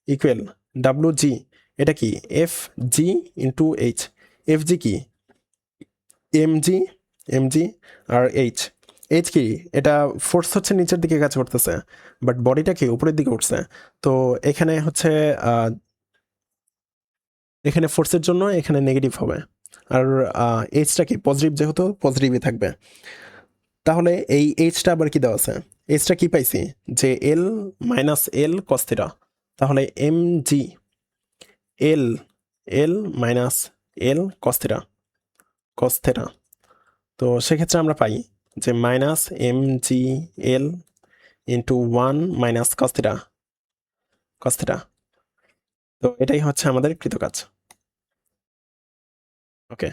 [SPEAKER 1] ইকুয়াল ডাব্লু জি, এটা কি F G into H. F G কি এম জি আর এইচ, এইচ কি, এটা ফোর্স হচ্ছে নিচের দিকে কাজ করতেছে, বাট বডিটা কি উপরের দিকে উঠছে। তো এখানে হচ্ছে এখানে ফোর্সের জন্য এখানে নেগেটিভ হবে, আর এইচটা কি পজিটিভ, যেহেতু পজিটিভই থাকবে। তাহলে এই এইচটা আবার কি দেওয়া আছে, এইচটা কি পাইছি, যে এল মাইনাস এল কস্থিটা। তাহলে এম জি এল এল মাইনাস এল কস্থিটা। তো সেক্ষেত্রে আমরা পাই যে minus M G L into one minus কস্থিটা। তো এটাই হচ্ছে আমাদের কৃতকাজ। ওকে,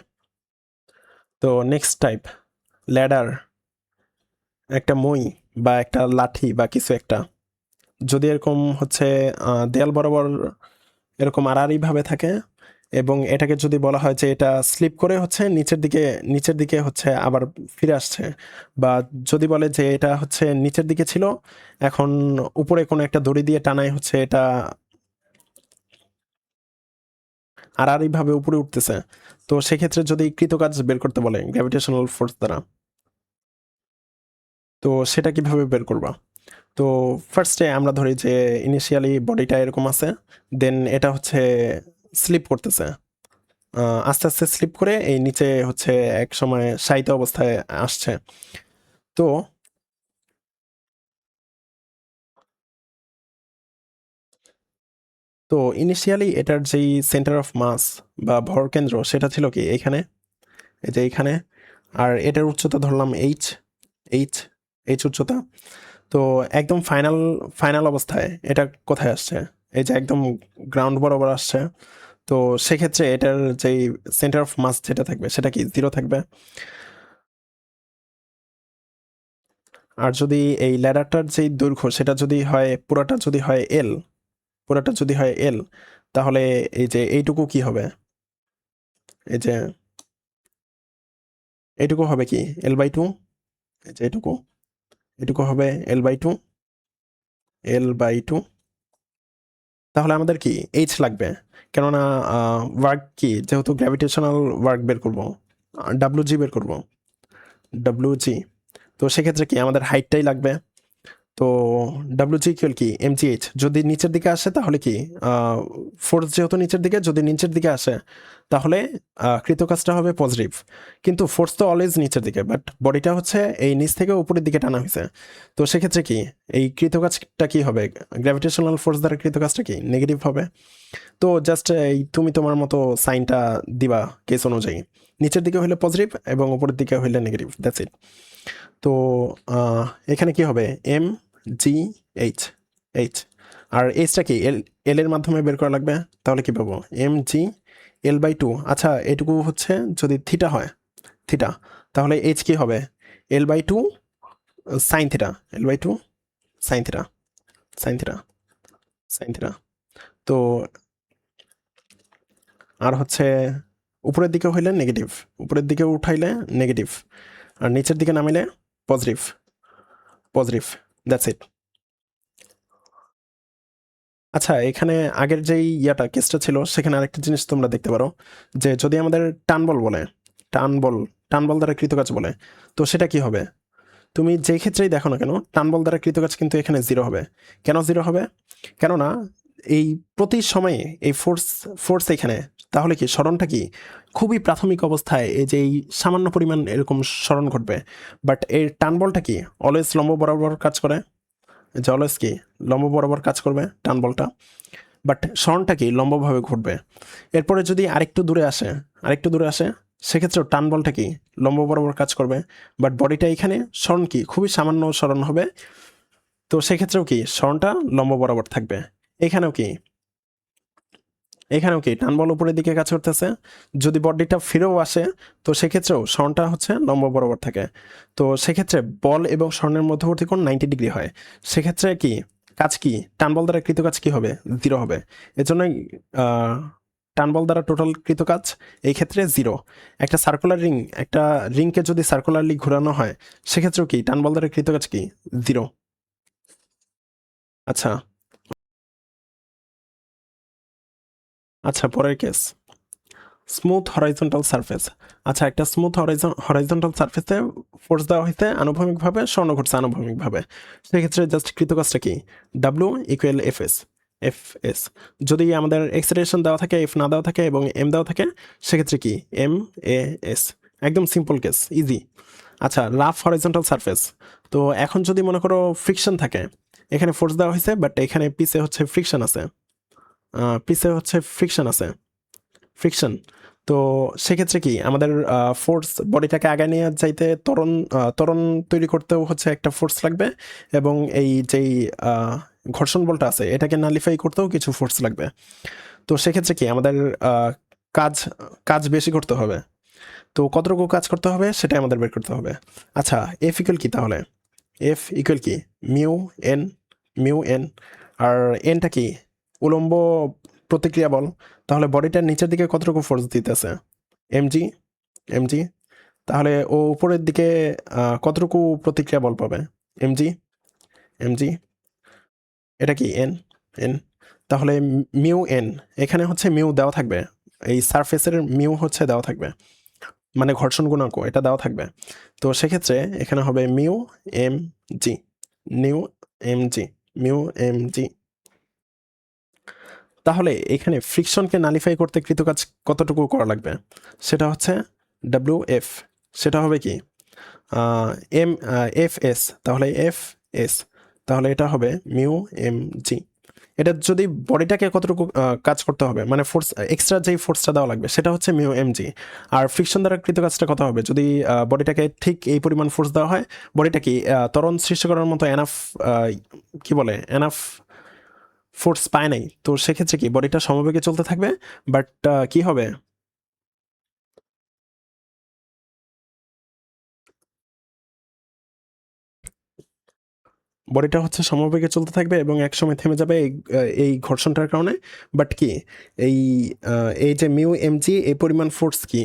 [SPEAKER 1] তো নেক্সট টাইপ, ল্যাডার, একটা মই বা একটা লাঠি বা কিছু একটা, যদি এরকম হচ্ছে দেয়াল বরাবর এরকম আড়াআড়ি ভাবে থাকে, এবং এটাকে যদি বলা হয় যে এটা স্লিপ করে হচ্ছে নিচের দিকে হচ্ছে আবার ফিরে আসছে, বা যদি বলে যে এটা হচ্ছে নিচের দিকে ছিল, এখন উপরে কোনো একটা দড়ি দিয়ে টানায় হচ্ছে এটা আড়াআড়ি ভাবে উপরে উঠতেছে, তো সেক্ষেত্রে যদি কৃতকাজ বের করতে বলে গ্র্যাভিটেশনাল ফোর্স দ্বারা, তো সেটা কিভাবে বের করবা। তো ফার্স্টে আমরা ধরি যে ইনিশিয়ালি বডিটা এরকম আছে, দেন এটা হচ্ছে স্লিপ করতেছে, আস্তে আস্তে স্লিপ করে এই নিচে হচ্ছে এক সময় শায়িত অবস্থায় আসছে। তো তো ইনিশিয়ালি এটার যেই সেন্টার অফ মাস বা ভরকেন্দ্র সেটা ছিল কি এখানে, এই যে এইখানে, আর এটার উচ্চতা ধরলাম এইচ, এইচ, এইচ উচ্চতা। তো একদম ফাইনাল ফাইনাল অবস্থায় এটা কোথায় আসছে? এই যে একদম গ্রাউন্ড বরাবর আসছে। তো সেক্ষেত্রে এটার যেই সেন্টার অফ মাস যেটা থাকবে সেটা কি 0 থাকবে। আর যদি এই ল্যাডারটার যেই দৈর্ঘ্য সেটা যদি হয় পুরাটা যদি হয় এল, পুরাটা যদি হয় এল, তাহলে এই যে এইটুকু কি হবে? এই যে এইটুকু হবে কি L/2, এই যে এইটুকু, এটুকু হবে L/2, L/2। তাহলে আমাদের কি এইচ লাগবে, কেননা ওয়ার্ক কি যেহেতু গ্র্যাভিটেশনাল ওয়ার্ক বের করবো, ডাব্লিউ জি বের করবো, ডাব্লিউ জি। তো সেক্ষেত্রে কি আমাদের হাইটটাই লাগবে। তো ডাব্লিউ জি ইকুয়াল কি mgh, যদি নিচের দিকে আসে তাহলে কি ফোর্স যেহেতু নিচের দিকে, যদি নিচের দিকে আসে তাহলে কৃতকাজটা হবে পজিটিভ। কিন্তু ফোর্স তো অলওয়েজ নিচের দিকে, বাট বডিটা হচ্ছে এই নিচ থেকে উপরের দিকে টানা হয়েছে। তো সেক্ষেত্রে কি এই কৃতকাজটা কি হবে, গ্র্যাভিটেশনাল ফোর্স দ্বারা কৃতকাজটা কি নেগেটিভ হবে। তো জাস্ট এই তুমি তোমার মতো সাইনটা দিবা কেস অনুযায়ী, নিচের দিকে হইলে পজিটিভ এবং উপরের দিকে হইলে নেগেটিভ, দ্যাটস ইট। তো এখানে কি হবে M G H, H R এইচটা কি এল, এল এর মাধ্যমে বের করা লাগবে। তাহলে কি পাবো mg L/2। আচ্ছা এটুকু হচ্ছে যদি থিটা হয়, থিটা, তাহলে এইচ কি হবে L/2 sine theta, L/2 sign theta, sine theta, sine theta. তো আর হচ্ছে উপরের দিকে হইলে নেগেটিভ, উপরের দিকে উঠাইলে নেগেটিভ, আর নিচের দিকে নামিলে পজিটিভ, পজিটিভ, দ্যাটস ইট। আচ্ছা এখানে আগের যেই ইয়াটা কেসটা ছিল সেখানে আরেকটা জিনিস তোমরা দেখতে পারো, যে যদি আমাদের টান বল বলে, টান বল, টান বল দ্বারা কৃতকাজ বলে, তো সেটা কি হবে? তুমি যেই ক্ষেত্রেই দেখো না কেন টান বল দ্বারা কৃতকাজ কিন্তু এখানে 0 হবে। কেন 0 হবে? কেননা এই প্রতি সময়ে এই ফোর্স, ফোর্স এখানে, তাহলে কি স্মরণটা কি খুবই প্রাথমিক অবস্থায় এই যে এই সামান্য পরিমাণ এরকম স্মরণ ঘটবে, বাট এই টান বলটা কি অলওয়েজ লম্ব বরাবর কাজ করে, যে অলওয়েজ কি লম্ব বরাবর কাজ করবে টান বলটা, বাট স্মরণটা কি লম্বভাবে ঘটবে। এরপরে যদি আরেকটু দূরে আসে, আরেকটু দূরে আসে, সেক্ষেত্রেও টান বলটা কি লম্ব বরাবর কাজ করবে, বাট বডিটা এখানে স্মরণ কি খুবই সামান্য স্মরণ হবে। তো সেক্ষেত্রেও কি স্মরণটা লম্ব বরাবর থাকবে। এখানেও কি, এখানেও কি টান বল উপরের দিকে কাজ করতেছে, যদি বডিটা ফিরেও আসে তো সেক্ষেত্রেও স্মরণটা হচ্ছে লম্ব বরাবর থাকে। তো সেক্ষেত্রে বল এবং স্মরণের মধ্যবর্তী কোণ 90 ডিগ্রি হয়। সেক্ষেত্রে কি কাজ কি টান বল দ্বারা কৃত কাজ কি হবে 0 হবে। এজন্যই টান বল দ্বারা টোটাল কৃত কাজ এই ক্ষেত্রে 0। একটা সার্কুলার রিং, একটা রিংকে যদি সার্কুলারলি ঘোরানো হয় সেক্ষেত্রেও কি টান বল দ্বারা কৃত কাজ কি 0। আচ্ছা, আচ্ছা পরের কেস স্মুথ হরাইজন্টাল সারফেস। আচ্ছা একটা স্মুথ হরাইজন্টাল সারফেসে ফোর্স দেওয়া হয়েছে আনুভূমিকভাবে, স্বর্ণ ঘটছে আনুভূমিকভাবে। সেক্ষেত্রে জাস্ট কৃতকাজটা কি W equal F S, F S. যদি আমাদের এক্সেলারেশন দেওয়া থাকে, এফ না দেওয়া থাকে এবং এম দেওয়া থাকে সেক্ষেত্রে কি এম এ এস। একদম সিম্পল কেস, ইজি। আচ্ছা রাফ হরাইজন্টাল সারফেস। তো এখন যদি মনে করো ফ্রিকশন থাকে, এখানে ফোর্স দেওয়া হয়েছে বাট এখানে পিছে হচ্ছে ফ্রিকশন আছে, পিছে হচ্ছে ফ্রিকশন আছে, ফ্রিকশন। তো সেক্ষেত্রে কি আমাদের ফোর্স বডিটাকে আগায় নিয়ে যাইতে ত্বরণ, ত্বরণ তৈরি করতেও হচ্ছে একটা ফোর্স লাগবে, এবং এই যেই ঘর্ষণ বলটা আছে এটাকে নালিফাই করতেও কিছু ফোর্স লাগবে। তো সেক্ষেত্রে কি আমাদের কাজ, কাজ বেশি করতে হবে। তো কতটুকু কাজ করতে হবে সেটাই আমাদের বের করতে হবে। আচ্ছা এফ ইকুয়াল কি তাহলে, এফ ইকুয়াল কি মিউ এন, মিউ এন। আর এনটা কি উলম্ব প্রতিক্রিয়া বল। তাহলে বডিটার নিচের দিকে কতটুকু ফোর্স দিতেছে এমজি, এমজি। তাহলে ও উপরের দিকে কতটুকু প্রতিক্রিয়া বল পাবে এমজি, এমজি। এটা কি এন, এন। তাহলে মিউ এন, এখানে হচ্ছে মিউ দেওয়া থাকবে, এই সারফেসের মিউ হচ্ছে দেওয়া থাকবে, মানে ঘর্ষণ গুণাঙ্ক এটা দেওয়া থাকবে। তো সেক্ষেত্রে এখানে হবে mu M g, mu m g, mu M g. তাহলে এখানে ফ্রিকশনকে নালিফাই করতে কৃতকাজ কতটুকু করা লাগবে, সেটা হচ্ছে ডাব্লিউ এফ, সেটা হবে কি এম এফ এস। তাহলে এফ এস, তাহলে এটা হবে মিউ এম জি। এটা যদি বডিটাকে কতটুকু কাজ করতে হবে, মানে ফোর্স এক্সট্রা যেই ফোর্সটা দেওয়া লাগবে সেটা হচ্ছে মিউ এমজি। আর ফ্রিকশন দ্বারা কৃত কাজটা কত হবে, যদি বডিটাকে ঠিক এই পরিমাণ ফোর্স দেওয়া হয়, বডিটা কি ত্বরণ সৃষ্টি করার মতো এনাফ কি বলে এনাফ ফোর্স পায় নাই, তো সেক্ষেত্রে কি বডিটা সমবেগে চলতে থাকবে, বাট কি হবে, বডিটা হচ্ছে সমবেগে চলতে থাকবে এবং একসময় থেমে যাবে এই ঘর্ষণটার কারণে। বাট কি এই এই যে মিউ এমজি এই পরিমাণ ফোর্স কি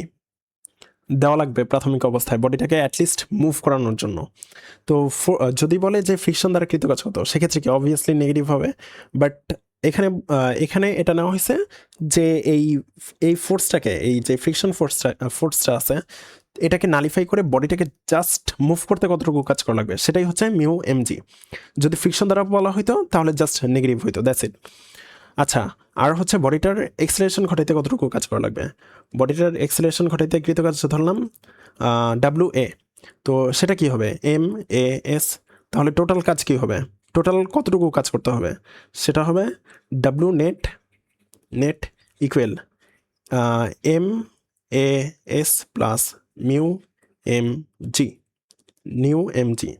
[SPEAKER 1] দেওয়া লাগবে প্রাথমিক অবস্থায় বডিটাকে অ্যাটলিস্ট মুভ করানোর জন্য। তো যদি বলে যে ফ্রিকশন দ্বারা কৃতকাজ হতো, সেক্ষেত্রে কি অবভিয়াসলি নেগেটিভ হবে। বাট এখানে এখানে এটা নেওয়া হয়েছে যে এই এই ফোর্সটাকে, এই যে ফ্রিকশন ফোর্সটা আছে, এটাকে নালিফাই করে বডিটাকে জাস্ট মুভ করতে কতটুকু কাজ করা লাগবে সেটাই হচ্ছে মিউ এমজি। যদি ফ্রিকশন দ্বারা বলা হইতো তাহলে জাস্ট নেগেটিভ হইতো, দ্যাটস ইট। আচ্ছা, আর হচ্ছে বডিটার এক্সেলারেশন ঘটাইতে কতটুকু কাজ করা লাগবে, বডিটার এক্সেলারেশন ঘটাইতে কৃতকাজ ধরলাম ডাব্লিউ এ, তো সেটা কি হবে এম এ এস, তাহলে টোটাল কাজ কি হবে, টোটাল কতটুকু কাজ করতে হবে, সেটা হবে W net net equal m a s plus mu M g, mu m g.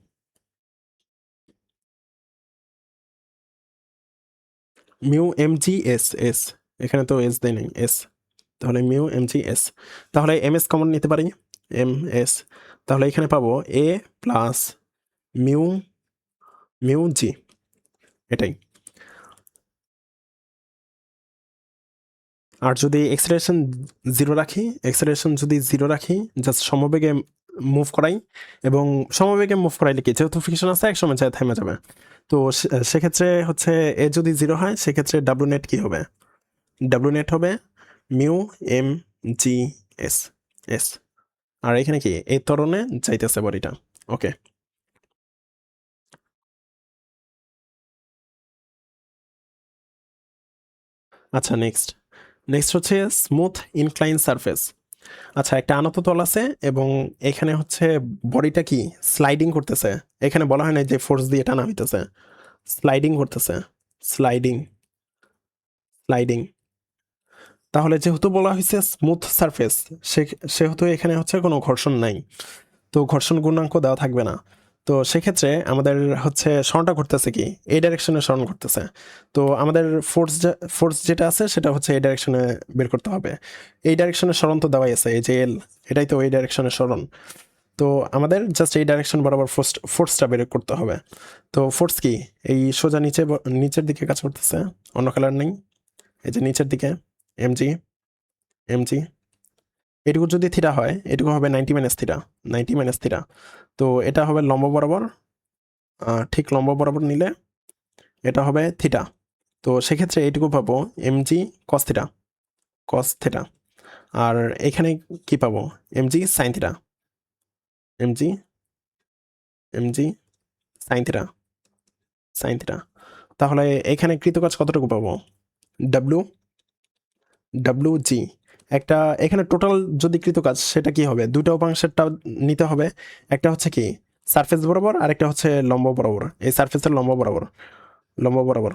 [SPEAKER 1] Mu M G S s, এখানে তো এস দেয় নাই, এস, তাহলে মিউ এম জি এস, তাহলে এম এস কমন নিতে পারি, এম এস, তাহলে এখানে পাবো a plus mu mu g, এটাই। আর যদি এক্সেলারেশন জিরো রাখি, এক্সেলারেশন যদি জিরো রাখি, জাস্ট সমবেগে মুভ করাই, এবং সমবেগে মুভ করাইলে কি যেহেতু ফ্রিকশন আছে একসময় যায় থেমে যাবে, তো সেক্ষেত্রে হচ্ছে এ যদি জিরো হয় সেক্ষেত্রে ডাব্লু নেট কি হবে, ডাব্লু নেট হবে mu M G S S. আর এখানে কি এই ত্বরণে যাইতেছে বডিটা, ওকে। আচ্ছা, নেক্সট নেক্সট হচ্ছে স্মুথ ইনক্লাইন সারফেস। আচ্ছা, একটা আনত তল আছে এবং এখানে হচ্ছে বডিটা কি স্লাইডিং করতেছে, এখানে বলা হয় না যে ফোর্স দিয়ে টানা হইতেছে, স্লাইডিং করতেছে, স্লাইডিং স্লাইডিং। তাহলে যেহেতু বলা হয়েছে স্মুথ সারফেস, সেহেতু এখানে হচ্ছে কোনো ঘর্ষণ নাই, তো ঘর্ষণ গুণাঙ্ক দেওয়া থাকবে না। তো সেক্ষেত্রে আমাদের হচ্ছে স্মরণটা ঘটতেছে কি এই ডাইরেকশনে স্মরণ ঘটতেছে, তো আমাদের ফোর্স যেটা আছে সেটা হচ্ছে এই ডাইরেকশনে বের করতে হবে। এই ডাইরেকশনে স্মরণ তো দেওয়াই আছে, এই যে এল, এটাই তো এই ডাইরেকশনে স্মরণ। তো আমাদের জাস্ট এই ডাইরেকশন বরাবর ফোর্সটা বের করতে হবে। তো ফোর্স কি এই সোজা নিচের দিকে কাজ করতেছে, অন্য কালার নেই, এই যে নিচের দিকে এমজি এমজি, এটুকু যদি থিটা হয় এটুকু হবে 90 - থিটা, 90 - থিটা। তো এটা হবে লম্ব বরাবর, ঠিক লম্ব বরাবর নিলে এটা হবে থিটা। তো সেক্ষেত্রে এইটুকু পাবো MG cos theta, cos theta. আর এখানে কি পাবো MG sine theta, MG MG sine theta, sine theta. তাহলে এখানে কৃতকাজ কতটুকু পাবো, ডাব্লু ডাব্লু জি। একটা এখানে টোটাল যদি কৃতকাজ সেটা কি হবে, দুটো উপাংশেরটা নিতে হবে, একটা হচ্ছে কি সারফেস বরাবর আর একটা হচ্ছে লম্ব বরাবর, এই সারফেসের লম্ব বরাবর, লম্ব বরাবর।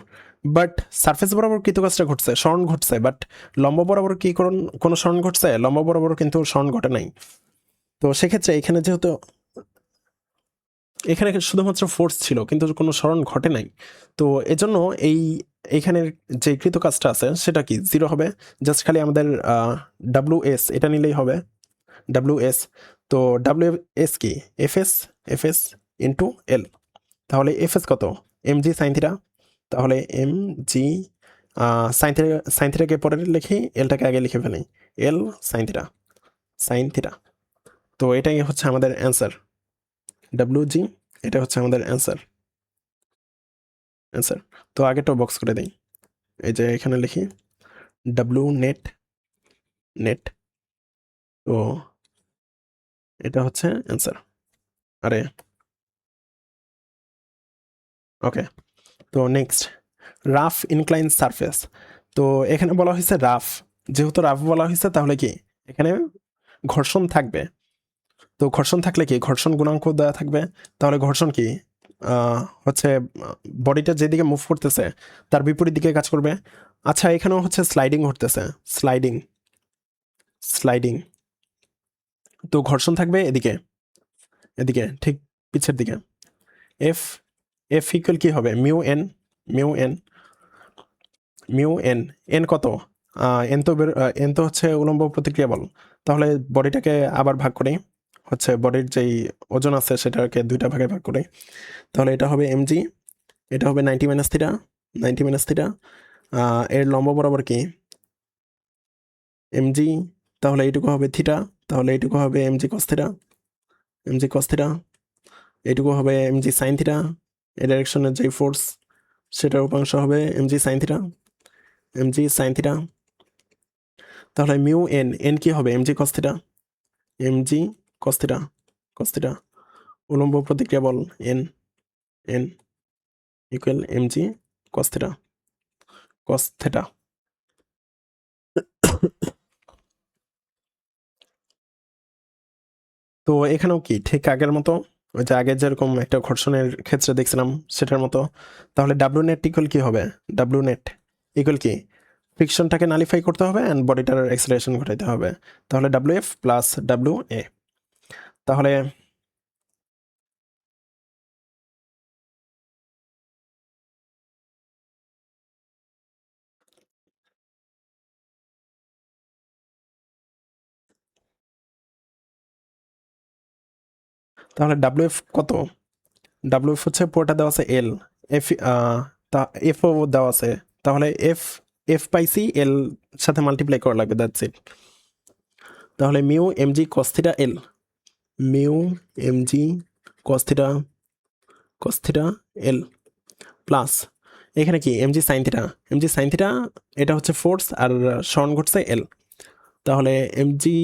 [SPEAKER 1] বাট সারফেস বরাবর কৃতকাজটা ঘটছে, স্মরণ ঘটছে, বাট লম্ব বরাবর কি কোনো স্মরণ ঘটছে, লম্ব বরাবর কিন্তু স্মরণ ঘটে নাই। তো সেক্ষেত্রে এখানে যেহেতু এখানে শুধুমাত্র ফোর্স ছিল কিন্তু কোনো স্মরণ ঘটে নাই, তো এজন্য এই এইখানের যে কৃত কাজটা আছে সেটা কি জিরো হবে, জাস্ট খালি আমাদের ডাব্লিউ এস এটা নিলেই হবে, ডাব্লিউ এস। তো ডাব্লিউ এস কি F S, F S into L, তাহলে এফ এস কত এম জি সাইন থিটা, তাহলে এম জি সাইন থিটাকে পরে লিখি, এলটাকে আগে লিখে ফেলি, L sine theta, sine theta. তো এটাই হচ্ছে আমাদের অ্যান্সার, ডাব্লিউ জি, এটা হচ্ছে আমাদের অ্যান্সার, অ্যান্সার। তো আগেটা বক্স করে দিই, এই যে এখানে লিখি ডাব্লিউ নেট নেট, তো এটা হচ্ছে অ্যান্সার। আরে ওকে, তো নেক্সট রাফ ইনক্লাইন সারফেস। তো এখানে বলা হয়েছে রাফ, যেহেতু রাফ বলা হয়েছে তাহলে কি এখানে ঘর্ষণ থাকবে, তো ঘর্ষণ থাকলে কি ঘর্ষণ গুণাঙ্ক দেওয়া থাকবে, তাহলে ঘর্ষণ কি হচ্ছে বডিটা যেদিকে মুভ করতেছে তার বিপরীত দিকে কাজ করবে। আচ্ছা, এখানেও হচ্ছে স্লাইডিং ঘটতেছে, স্লাইডিং স্লাইডিং তো ঘর্ষণ থাকবে এদিকে, এদিকে ঠিক পিছের দিকে। এফ এফ ইকুয়াল কি হবে? Mu N, mu N, mu N. N কত? এন তো হচ্ছে উলম্ব প্রতিক্রিয়া বল। তাহলে বডিটাকে আবার ভাগ করি, হচ্ছে বডির যেই ওজন আছে সেটাকে দুইটা ভাগে ভাগ করি। তাহলে এটা হবে এমজি, এটা হবে 90 মাইনাস থিটা, 90 মাইনাস থিটা। এর লম্ব বরাবর কি? এমজি, তাহলে এইটুকু হবে থিটা, তাহলে এইটুকু হবে MG cos theta, MG cos theta. এইটুকু হবে এমজি সাইন থিটা, এই ডাইরেকশনের যে ফোর্স সেটার উপাংশ হবে MG sine theta, MG sine theta. তাহলে মিউ এন, এন কি হবে? MG cos theta, MG cos theta, cos theta. উলম্ব প্রতিক্রিয়া বল N, N equal MG cos theta, cos theta. তো এখানেও কি ঠিক আগের মতো, ওই যে আগে যেরকম একটা ঘর্ষণের ক্ষেত্রে দেখছিলাম সেটার মতো। তাহলে ডাব্লিউ নেট ইকুয়াল কি হবে? ডাব্লিউ নেট ইকুয়াল কি? ফ্রিকশনটাকে নালিফাই করতে হবে অ্যান্ড বডিটার এক্সেলারেশন ঘটাইতে হবে। তাহলে W F plus W A. তাহলে তাহলে ডাব্লিউ এফ কত? ডাব্লিউ এফ হচ্ছে পুরোটা দেওয়া আছে এল, এফ তা এফও দেওয়া আছে। তাহলে এফ, এফ পাইসি এল সাথে মাল্টিপ্লাই করা লাগবে, দ্যাটস ইট। তাহলে mu MG cos theta L, mu MG cos theta, cos theta L plus এখানে কি MG sine theta, MG sine theta এটা হচ্ছে ফোর্স আর সরণ ঘটছে এল। তাহলে MG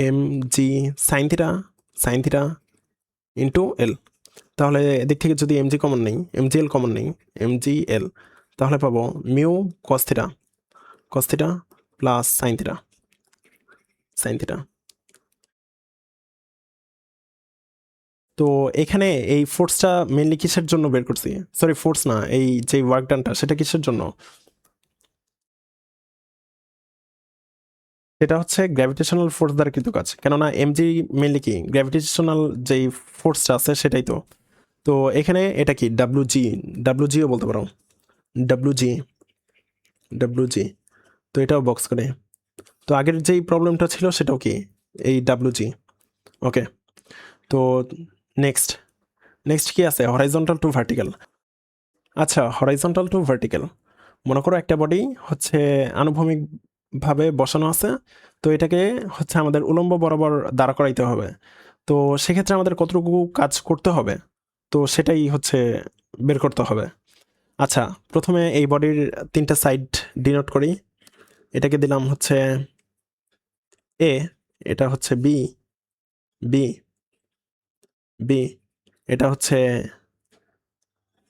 [SPEAKER 1] MG sine theta, sine theta into L. তাহলে এদিক থেকে যদি এমজি কমন নেই, এমজি এল কমন নেই, এমজি এল, তাহলে পাবো mu cos theta, cos theta plus sine theta, sine theta. তো এখানে এই ফোর্সটা মেনলি কিসের জন্য বের করছি? সরি, ফোর্স না, এই যে ওয়ার্ক ডানটা সেটা কিসের জন্য? সেটা হচ্ছে গ্র্যাভিটেশনাল ফোর্স দ্বারা কৃত কাজ, কেননা এমজি মেনলি কি গ্র্যাভিটেশনাল যেই ফোর্সটা আছে সেটাই তো। তো এখানে এটা কি ডাব্লিউ জি, ডাব্লিউ জিও বলতে পারো, ডাব্লিউ জি, ডাব্লিউ জি। তো এটাও বক্স করে। তো আগের যেই প্রবলেমটা ছিল সেটাও কি এই ডাব্লিউ জি। ওকে, তো নেক্সট, নেক্সট কি আছে? Horizontal to vertical. আচ্ছা, হরাইজন্টাল টু ভার্টিক্যাল, মনে করো একটা বডি হচ্ছে আনুভূমিকভাবে বসানো আছে, তো এটাকে হচ্ছে আমাদের উলম্ব বরাবর দাঁড়া করাইতে হবে। তো সেক্ষেত্রে আমাদের কতটুকু কাজ করতে হবে, তো সেটাই হচ্ছে বের করতে হবে। আচ্ছা, প্রথমে এই বডির তিনটা সাইড ডিনোট করি। এটাকে দিলাম হচ্ছে এ, এটা হচ্ছে বি, বি, বি, এটা হচ্ছে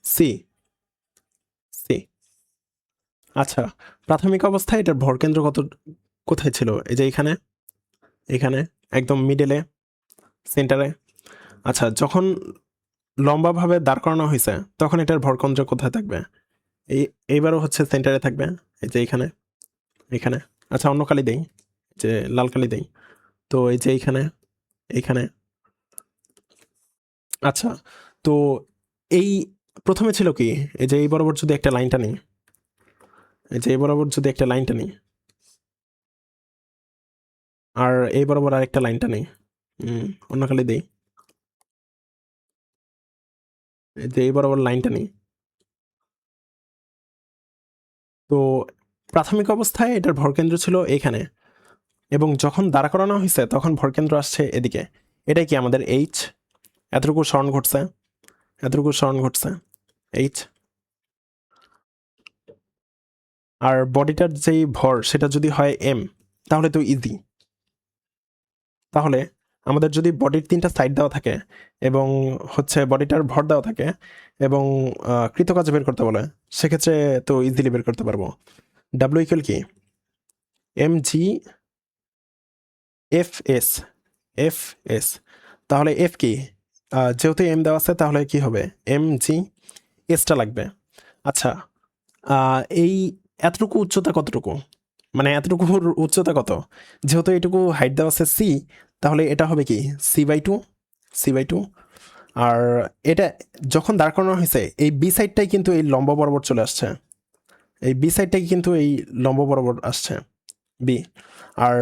[SPEAKER 1] সি, সি। আচ্ছা, প্রাথমিক অবস্থায় এটার ভরকেন্দ্র কোথায় ছিল? এই যে এখানে, এখানে একদম মিডলে, সেন্টারে। আচ্ছা, যখন লম্বাভাবে দাঁড় করানো হয়েছে তখন এটার ভরকেন্দ্র কোথায় থাকবে? এই এইবারও হচ্ছে সেন্টারে থাকবে, এই যে এইখানে, এখানে। আচ্ছা, অন্য কালি দেই, যে লাল কালি দেই। তো এই যে এইখানে, এইখানে। আচ্ছা, তো এই প্রথমে ছিল কি, এই যে এই বরাবর যদি একটা লাইনটা নিই, এই যে এই বরাবর যদি একটা লাইনটা নিই, আর এই বরাবর আরেকটা লাইনটা নেই, অন্য কালি দেই, এই যে এই বরাবর লাইনটা নেই। তো প্রাথমিক অবস্থায় এটার ভরকেন্দ্র ছিল এখানে, এবং যখন দাঁড়া করানো হয়েছে তখন ভরকেন্দ্র আসছে এদিকে। এটাই কি আমাদের এইচ, এতটুকু স্মরণ ঘটছে, এতটুকু স্মরণ ঘটছে এইচ। আর বডিটার যেই ভর সেটা যদি হয় এম, তাহলে তো ইজি। তাহলে আমাদের যদি বডির তিনটা সাইড দেওয়া থাকে এবং হচ্ছে বডিটার ভর দেওয়া থাকে এবং কৃতকাজ বের করতে বলে, সেক্ষেত্রে তো ইজিলি বের করতে পারবো। ডাব্লিউ ইকুয়াল কি M g F S, F s, তাহলে এফ কি? যেহেতু এম দেওয়া আছে তাহলে কি হবে? এম জি, এসটা লাগবে। আচ্ছা, এই এতটুকু উচ্চতা কতটুকু, মানে এতটুকুর উচ্চতা কত? যেহেতু এটুকু হাইট দেওয়া আছে সি, তাহলে এটা হবে কি? C by two, C by two. আর এটা যখন দাঁড় করানো হয়েছে এই বি সাইডটাই কিন্তু এই লম্ব বরাবর চলে আসছে, এই বি সাইডটাই কিন্তু এই লম্ব বরাবর আসছে বি। আর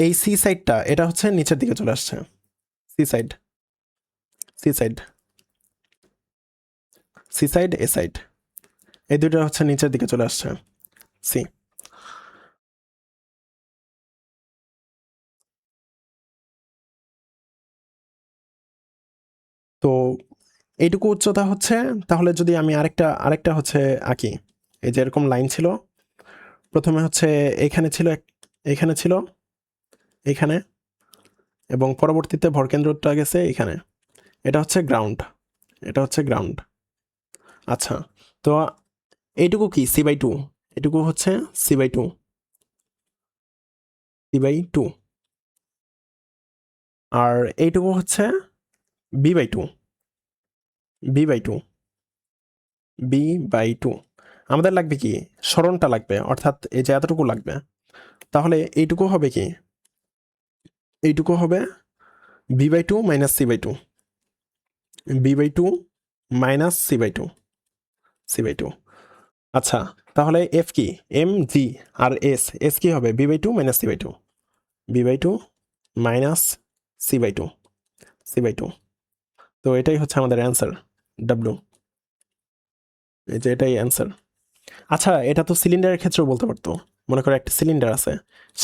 [SPEAKER 1] এই সি সাইডটা এটা হচ্ছে নিচের দিকে চলে আসছে, C side, C side, C side A side, এই দুটো হচ্ছে নিচের দিকে চলে আসছে সি। তো এইটুকু উচ্চতা হচ্ছে, তাহলে যদি আমি আরেকটা আরেকটা হচ্ছে আঁকি, এই যে এরকম লাইন ছিল, প্রথমে হচ্ছে এখানে ছিল এখানে ছিল এখানে, এবং পরবর্তীতে ভরকেন্দ্রটা গেছে এখানে, এটা হচ্ছে গ্রাউন্ড, এটা হচ্ছে গ্রাউন্ড। আচ্ছা, তো এইটুকু কি? সি বাই টু, এটুকু হচ্ছে C by two, C by two. আর এইটুকু হচ্ছে B by two, B by two, B by two. আমাদের লাগবে কি? স্মরণটা লাগবে, অর্থাৎ এই যে এতটুকু লাগবে। তাহলে এইটুকু হবে কি? এইটুকু হবে B by two minus C by two, B by two minus C by two, C by two. আচ্ছা, তাহলে এফ কি? M G. আর এস, এস কি হবে? B by two minus C by two, B by two minus C by two, C by two. তো এটাই হচ্ছে আমাদের অ্যান্সার, ডাব্লু। এই যে এটাই অ্যান্সার। আচ্ছা, এটা তো সিলিন্ডারের ক্ষেত্রেও বলতে পারতো। মনে করো একটা সিলিন্ডার আছে,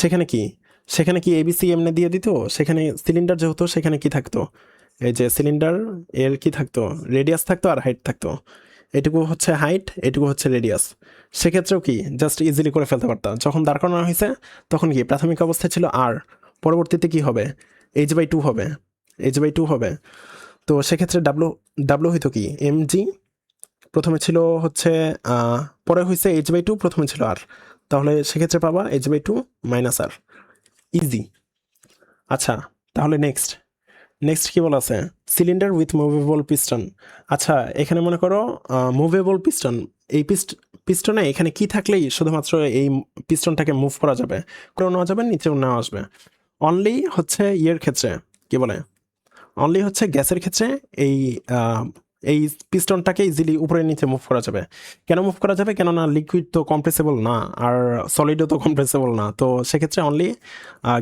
[SPEAKER 1] সেখানে কি? সেখানে কি এবিসি এমনি দিয়ে দিত? সেখানে সিলিন্ডার যেহেতু, সেখানে কি থাকতো? এই যে সিলিন্ডার, এর কি থাকতো? রেডিয়াস থাকতো আর হাইট থাকতো। এটুকু হচ্ছে হাইট, এটুকু হচ্ছে রেডিয়াস। সেক্ষেত্রেও কি জাস্ট ইজিলি করে ফেলতে পারতাম। যখন দাঁড় করানো হয়েছে তখন কি প্রাথমিক অবস্থায় ছিল আর, পরবর্তীতে কি হবে? এইচ বাই টু হবে, এইচ বাই টু হবে। তো সেক্ষেত্রে ডাব্লু, ডাব্লু হইতো কি? M g. প্রথমে ছিল হচ্ছে আহ, পরে হয়েছে এইচ বাই টু, প্রথমে ছিল আর, তাহলে সেক্ষেত্রে পাবা h by two minus r, easy. আচ্ছা, তাহলে নেক্সট, নেক্সট কি বলা আছে? Cylinder with movable piston. আচ্ছা, এখানে মনে করো মুভেবল পিস্টন, এই পিস্টনে এখানে কি থাকলেই শুধুমাত্র এই পিস্টনটাকে মুভ করা যাবে, করে নেওয়া যাবে, নিচেও নেওয়া আসবে। অনলি হচ্ছে ইয়ের ক্ষেত্রে, কি বলে, অনলি হচ্ছে গ্যাসের ক্ষেত্রে এই আহ, এই পিস্টনটাকে ইজিলি উপরে নিচে মুভ করা যাবে। কেন মুভ করা যাবে? কেননা লিকুইড তো কম্প্রেসেবল না, আর সলিডও তো কম্প্রেসেবল না, তো সেক্ষেত্রে অনলি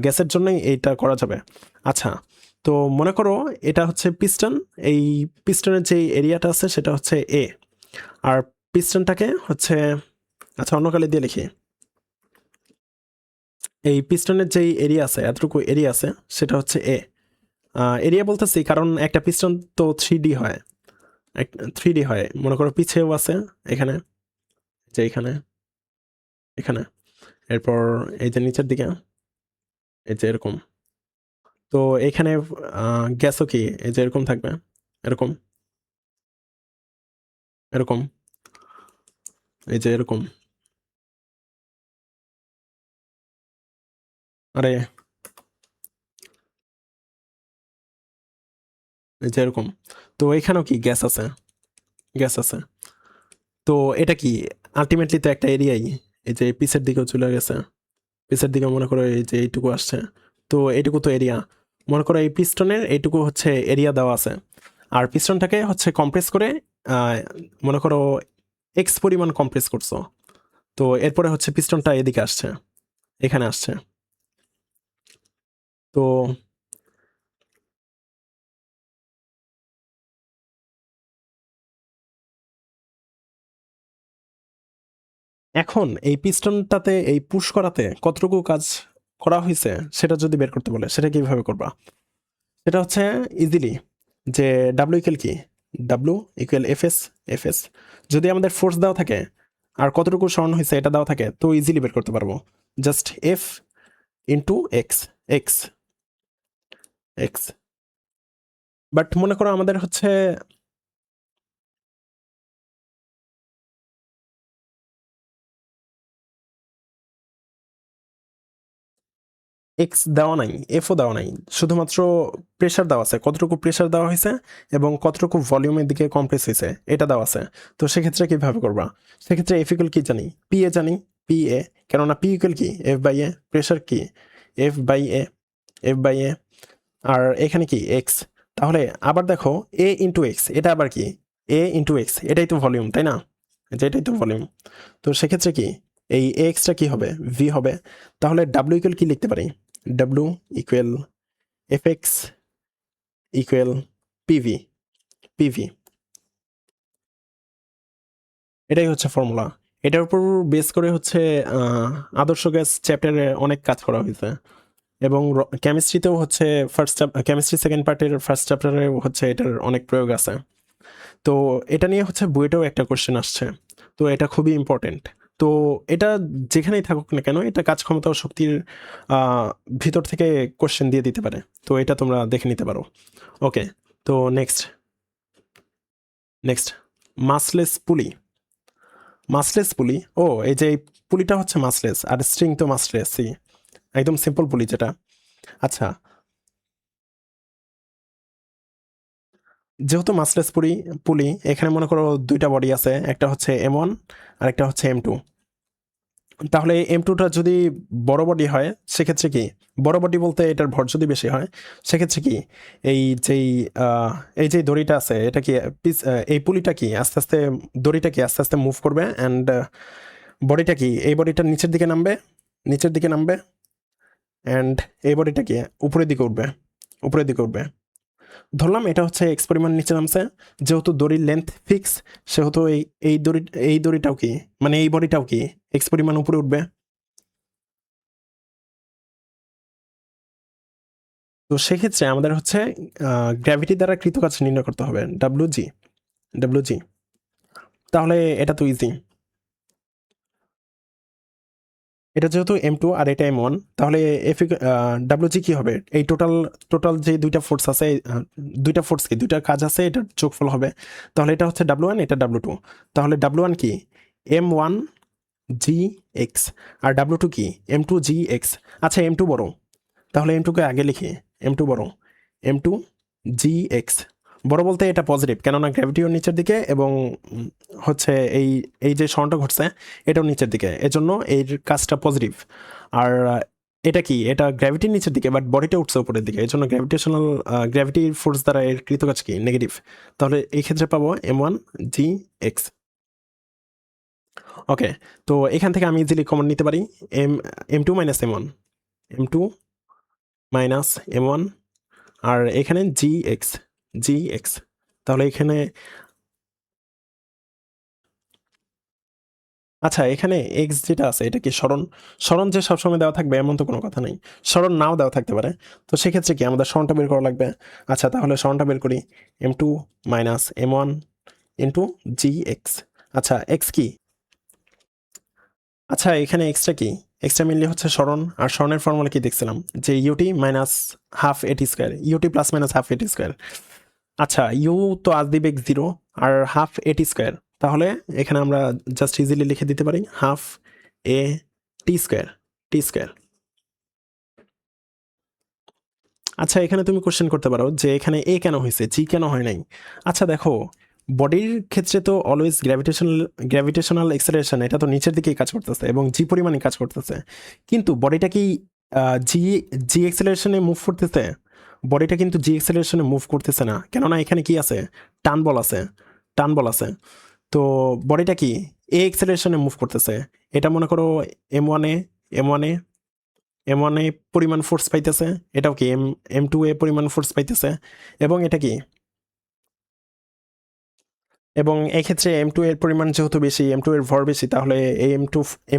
[SPEAKER 1] গ্যাসের জন্যই এইটা করা যাবে। আচ্ছা, তো মনে করো এটা হচ্ছে পিস্টন, এই পিস্টনের যে এরিয়াটা আছে সেটা হচ্ছে এ, আর পিস্টনটাকে হচ্ছে, আচ্ছা অন্য কালি দিয়ে লিখি, এই পিস্টনের যেই এরিয়া আছে, এতটুকু এরিয়া আছে, সেটা হচ্ছে এ। এরিয়া বলতেছি কারণ একটা পিস্টন তো থ্রি ডি হয়, থ্রি ডি হয়, মনে করো পিছেও আছে এখানে, যে এখানে, এখানে, এরপর এই যে নিচের দিকে, এই যে এরকম। তো এখানে গ্যাসও কি এই যে এরকম থাকবে, এরকম, এরকম, এই যে এরকম, আরে এই যে এরকম। তো এখানেও কি গ্যাস আছে, গ্যাস আছে। তো এটা কি আলটিমেটলি তো একটা এরিয়াই, এই যে পিছের দিকেও চলে গেছে, পিছের দিকে মনে করো এই যে এইটুকু আসছে, তো এইটুকু তো এরিয়া। মনে করো এই পিস্টনের এইটুকু হচ্ছে এরিয়া দেওয়া আছে, আর পিস্টনটাকে হচ্ছে কম্প্রেস করে আহ, মনে করো এক্স পরিমাণ কম্প্রেস করছো, তো এরপরে হচ্ছে পিস্টনটা এদিকে আসছে, এখানে আসছে। তো এখন এই পিস্টনটাতে এই পুশ করাতে কতটুকু কাজ করা হয়েছে সেটা যদি বের করতে বলে, সেটা কিভাবে করবা? সেটা হচ্ছে ইজিলি, যে ডাব্লিউ ইকুয়াল কি? W equal F S, F S. যদি আমাদের ফোর্স দেওয়া থাকে আর কতটুকু সরানো হয়েছে এটা দেওয়া থাকে, তো ইজিলি বের করতে পারবো। Just F into x, x, x. But মনে করো আমাদের হচ্ছে, এক্স দেওয়া নাই, এফও দেওয়া নাই, শুধুমাত্র প্রেশার দেওয়া আছে, কতটুকু প্রেশার দেওয়া হয়েছে এবং কতটুকু ভলিউমের দিকে কমপ্রেস হয়েছে এটা দেওয়া আছে। তো সেক্ষেত্রে কিভাবে করবা? সেক্ষেত্রে এফ ইকুয়াল কি জানি, পি এ জানি, পি এ, কেননা পি ইকুয়াল কি এফ বাই এ, প্রেশার কি F by A, F by A, আর এখানে কি এক্স। তাহলে আবার দেখো এ ইন্টু এক্স, এটা আবার কি এ ইন্টু এক্স, এটাই তো ভলিউম তাই না, যেটাই তো ভলিউম। তো সেক্ষেত্রে কি এই এক্সটা কি হবে, ভি হবে। তাহলে ডাব্লিউ ইকুয়াল কি লিখতে পারি, W equal F x equal PV, PV, এটাই হচ্ছে ফর্মুলা। এটার উপর বেস করে হচ্ছে আদর্শ গ্যাস চ্যাপ্টারে অনেক কাজ করা হয়েছে, এবং কেমিস্ট্রিতেও হচ্ছে কেমিস্ট্রি সেকেন্ড পার্টের ফার্স্ট চ্যাপ্টারে হচ্ছে এটার অনেক প্রয়োগ আছে। তো এটা নিয়ে হচ্ছে বুয়েটেও একটা কোশ্চেন আসছে, তো এটা খুবই ইম্পর্টেন্ট। তো এটা যেখানেই থাকুক না কেন, এটা কাজ ক্ষমতা ও শক্তির আহ, ভিতর থেকে কোশ্চেন দিয়ে দিতে পারে, তো এটা তোমরা দেখে নিতে পারো। ওকে, তো নেক্সট, নেক্সট মাসলেস পুলি, মাসলেস পুলি, ও এই যে এই পুলিটা হচ্ছে মাসলেস আর স্ট্রিং তো মাসলেসই, একদম সিম্পল পুলি যেটা। আচ্ছা, যেহেতু মাসলেস পুলি, পুলি এখানে মনে করো দুইটা বডি আছে, একটা হচ্ছে M1 আর একটা হচ্ছে M2। তাহলে M2টা যদি বড় বডি হয় সেক্ষেত্রে কি, বড় বডি বলতে এটার ভর যদি বেশি হয় সেক্ষেত্রে কি এই যেই আহ, এই যে দড়িটা আছে এটা কি এই পুলিটা কি আস্তে আস্তে, দড়িটা কি আস্তে আস্তে মুভ করবে, অ্যান্ড বডিটা কি এই বডিটা নিচের দিকে নামবে, নিচের দিকে নামবে, অ্যান্ড এই বডিটা কি উপরের দিকে উঠবে, উপরের দিকে উঠবে। ধরলাম এটা হচ্ছে এক্স পরিমাণ নিচে নামছে, যেহেতু দড়ির লেন্থ ফিক্স সেহেতু এই এই দড়ি, এই দড়িটাও কি মানে এই বডিটাও কি এক্স পরিমাণ উপরে উঠবে। তো সেক্ষেত্রে আমাদের হচ্ছে গ্র্যাভিটি দ্বারা কৃত কাজ নির্ণয় করতে হবে, ডাব্লিউ জি, ডাব্লিউ জি। তাহলে এটা তো ইজি, এটা যেহেতু M2 আর এটা M1, তাহলে এফ ডাব্লিউ জি কি হবে, এই টোটাল, টোটাল যে দুইটা ফোর্স আছে, দুইটা ফোর্স কি দুইটা কাজ আছে এটার যোগফল হবে। তাহলে এটা হচ্ছে ডাব্লিউ ওয়ান, এটা ডাব্লিউ টু। তাহলে ডাব্লিউ ওয়ান কি M1 জি এক্স, আর ডাব্লিউ টু কি M2 জি এক্স। আচ্ছা M2 বড়, তাহলে M2কে আগে লিখি, M2 বড়, M2 জি এক্স। বড় বলতে এটা পজিটিভ, কেননা গ্র্যাভিটিও নিচের দিকে এবং হচ্ছে এই এই যে সরণটা ঘটছে এটাও নিচের দিকে, এজন্য এর কাজটা পজিটিভ। আর এটা কি, এটা গ্র্যাভিটির নিচের দিকে বাট বডিটা উঠছে উপরের দিকে, এই জন্য গ্র্যাভিটেশনাল, গ্র্যাভিটির ফোর্স দ্বারা এর কৃত কাজ কি নেগেটিভ। তাহলে এই ক্ষেত্রে পাবো M1 জি এক্স। ওকে, তো এখান থেকে আমি ইজিলি কমন নিতে পারি M2 minus M1, M2 minus M1, আর এখানে জি এক্স, জি এক্স। তাহলে এখানে, আচ্ছা এখানে এক্স যেটা আছে এটা কি সরণ, সরণ যে সবসময় দেওয়া থাকবে এমন তো কোনো কথা নেই, সরণ নাও দেওয়া থাকতে পারে। তো সেক্ষেত্রে কি আমাদের সরণটা বের করা লাগবে। আচ্ছা তাহলে সরণটা বের করি, M2 মাইনাস M1 ইন্টু জি এক্স। আচ্ছা এক্স কি, আচ্ছা এখানে এক্সটা কি, এক্সটা মিললে হচ্ছে সরণ, আর সরণের ফর্মুলা কি দেখছিলাম যে ut minus half at square, ut plus minus half at square. আচ্ছা ইউ তো আজ দিবে জিরো, আর হাফ এটি স্কোয়ার, তাহলে এখানে আমরা জাস্ট ইজিলি লিখে দিতে পারি half a t square, t square. আচ্ছা এখানে তুমি কোশ্চেন করতে পারো যে এখানে এ কেন হয়েছে, জি কেন হয় নাই। আচ্ছা দেখো, বডির ক্ষেত্রে তো অলওয়েজ গ্র্যাভিটেশনাল, গ্র্যাভিটেশনাল এক্সেলারেশন এটা তো নিচের দিকেই কাজ করতেছে এবং জি পরিমাণে কাজ করতেছে, কিন্তু বডিটা কি জি, জি এক্সেলারেশনে মুভ করতেছে, বডিটা কিন্তু জি এক্সেলারেশনে মুভ করতেছে না, কেননা এখানে কি আছে, টান বল আছে, টান বল আছে। তো বডিটা কি এ এক্সেলারেশনে মুভ করতেছে, এটা মনে করো M1 এ, M1 এ, M1 এ পরিমাণ ফোর্স পাইতেছে, এটাও কি M2 এ পরিমাণ ফোর্স পাইতেছে, এবং এটা কি, এবং এক্ষেত্রে M2 এর পরিমাণ যেহেতু বেশি, M2 এর ভর বেশি, তাহলে এই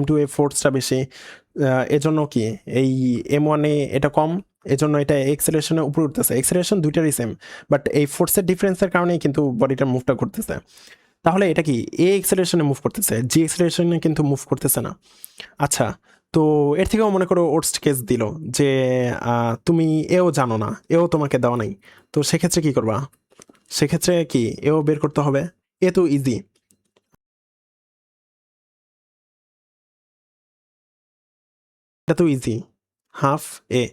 [SPEAKER 1] M2 এর ফোর্সটা বেশি, এজন্য কি এই M1 এ এটা কম, এজন্য এটা এক্সেলারেশনে উপরে উঠতেছে, এক্সেলারেশন দুইটারই সেম, বাট এই ফোর্সের ডিফারেন্সের কারণেই কিন্তু বডিটার মুভটা করতেছে। তাহলে এটা কি এ এক্সেলারেশনে মুভ করতেছে, জি এক্সেলারেশনে কিন্তু মুভ করতেছে না। আচ্ছা, তো এর থেকেও মনে করো ওর্স্ট কেস দিল যে তুমি এও জানো না, এও তোমাকে দেওয়া নাই, তো সেক্ষেত্রে কি করবা, সেক্ষেত্রে কি এও বের করতে হবে, এ তো ইজি, এটা তো ইজি, হাফ এ।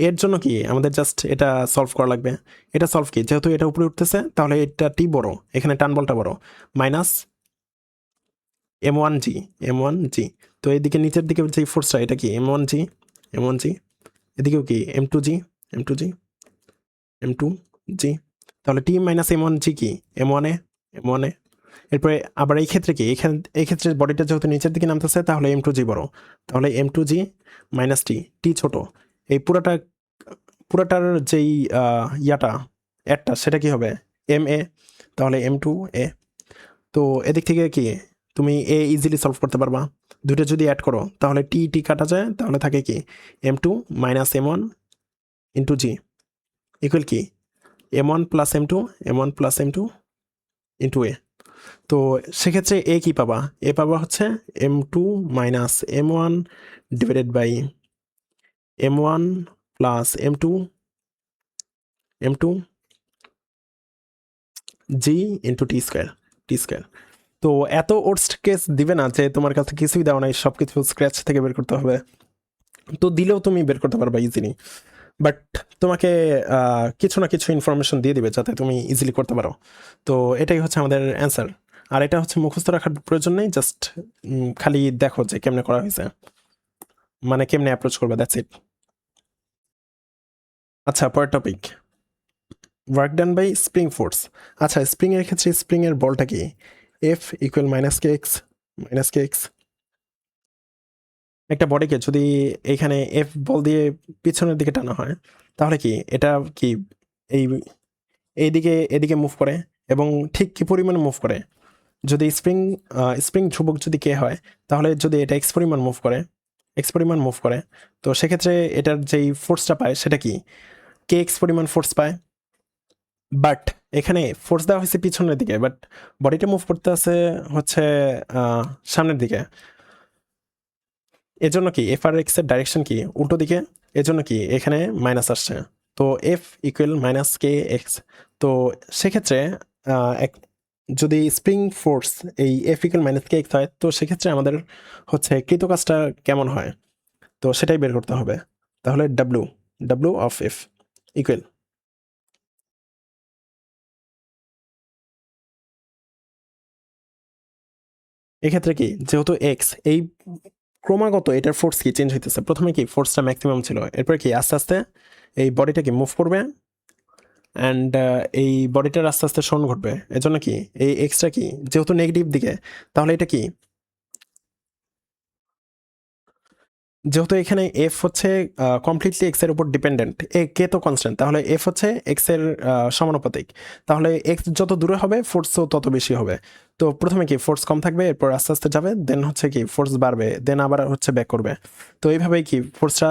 [SPEAKER 1] এর জন্য কি আমাদের জাস্ট এটা সলভ করা লাগবে। এটা সলভ কি, যেহেতু এটা উপরে উঠতেছে তাহলে এটা টি বড়, এখানে টান বলটা বড়, মাইনাস M1G, M1G। তো এইদিকে নিচের দিকে যে ফোর্সটা এটা কি M1G, M1G, এদিকেও কি M2G, M2G, M2G। তাহলে টি মাইনাস M1G কি M1A, M1A। এরপরে আবার এই ক্ষেত্রে কি, এই ক্ষেত্রে বডিটা যেহেতু নিচের দিকে নামতেছে তাহলে M2G বড়, তাহলে M2G মাইনাস টি, টি ছোট। এই পুরাটার যেই ইয়াটা একটা সেটা কি হবে MA, তাহলে M2A। তো এদিক থেকে কি তুমি এ ইজিলি সলভ করতে পারবা। দুটো যদি অ্যাড করো তাহলে টি টি কাটা যায়, তাহলে থাকে কি M2 মাইনাস M1 ইন্টু জি ইকুয়াল কি M1 plus M2, M1 plus M2 into এ। তো সেক্ষেত্রে এ কি পাবা, এ পাবা হচ্ছে M2 minus M1 divided by M1 plus M2 g into t square, t square. তো এত ওর্স্ট কেস দিবে না যে তোমার কাছে কিছুই দেওয়া নাই, সব কিছু স্ক্র্যাচ থেকে বের করতে হবে। তো দিলেও তুমি বের করতে পারবা ইজিলি, বাট তোমাকে কিছু না কিছু ইনফরমেশন দিয়ে দিবে যাতে তুমি ইজিলি করতে পারো। তো এটাই হচ্ছে আমাদের অ্যান্সার। আর এটা হচ্ছে মুখস্থ রাখার প্রয়োজন নেই, জাস্ট খালি দেখো যে কেমনে করা হয়েছে, মানে কেমনে অ্যাপ্রোচ করবে, দ্যাটস ইট। আচ্ছা, পরের topic, work done by spring force. আচ্ছা, স্প্রিং এর ক্ষেত্রে স্প্রিং এর বলটা কি F equal minus k x, minus k x. একটা বডিকে যদি এখানে এফ বল দিয়ে পিছনের দিকে টানা হয় তাহলে কি এটা কি এই এইদিকে এদিকে মুভ করে, এবং ঠিক কি পরিমাণে মুভ করে। যদি স্প্রিং ধ্রুবক যদি কে হয় তাহলে যদি এটা এক্স পরিমাণ মুভ করে, তো সেক্ষেত্রে এটার যেই ফোর্সটা পায় সেটা কি কে এক্স পরিমাণ ফোর্স পায়। বাট এখানে ফোর্স দেওয়া হয়েছে পিছনের দিকে, বাট বডিটা মুভ করতে আছে হচ্ছে সামনের দিকে। এজন্য কি এফ আর এক্স এর ডাইরেকশন কি উল্টো দিকে, এজন্য কি এখানে মাইনাস আসছে। তো F equal minus k x. তো সেক্ষেত্রে যদি স্প্রিং ফোর্স এই F equal minus k x হয়, তো সেক্ষেত্রে আমাদের হচ্ছে কৃত কাজটা কেমন হয়, তো সেটাই বের করতে হবে। তাহলে W, W of F equal, এক্ষেত্রে কি যেহেতু এক্স এই ক্রমাগত এটার ফোর্স কি চেঞ্জ হইতেছে, প্রথমে কি ফোর্সটা ম্যাক্সিমাম ছিল, এরপর কি আস্তে আস্তে এই বডিটাকে মুভ করবে, অ্যান্ড এই বডিটার আস্তে আস্তে সরণ ঘটবে। এজন্য কি এই এক্সটা কি যেহেতু নেগেটিভ দিকে, তাহলে এটা কি যেহেতু এখানে এফ হচ্ছে কমপ্লিটলি এক্স এর উপর ডিপেন্ডেন্ট, এ কে তো কনস্ট্যান্ট, তাহলে এফ হচ্ছে এক্স এর সমানুপাতিক, তাহলে এক্স যত দূরে হবে ফোর্সও তত বেশি হবে। তো প্রথমে কি ফোর্স কম থাকবে, এরপর আস্তে আস্তে যাবে, দেন হচ্ছে কি ফোর্স বাড়বে, দেন আবার হচ্ছে ব্যাক করবে। তো এইভাবেই কি ফোর্সটা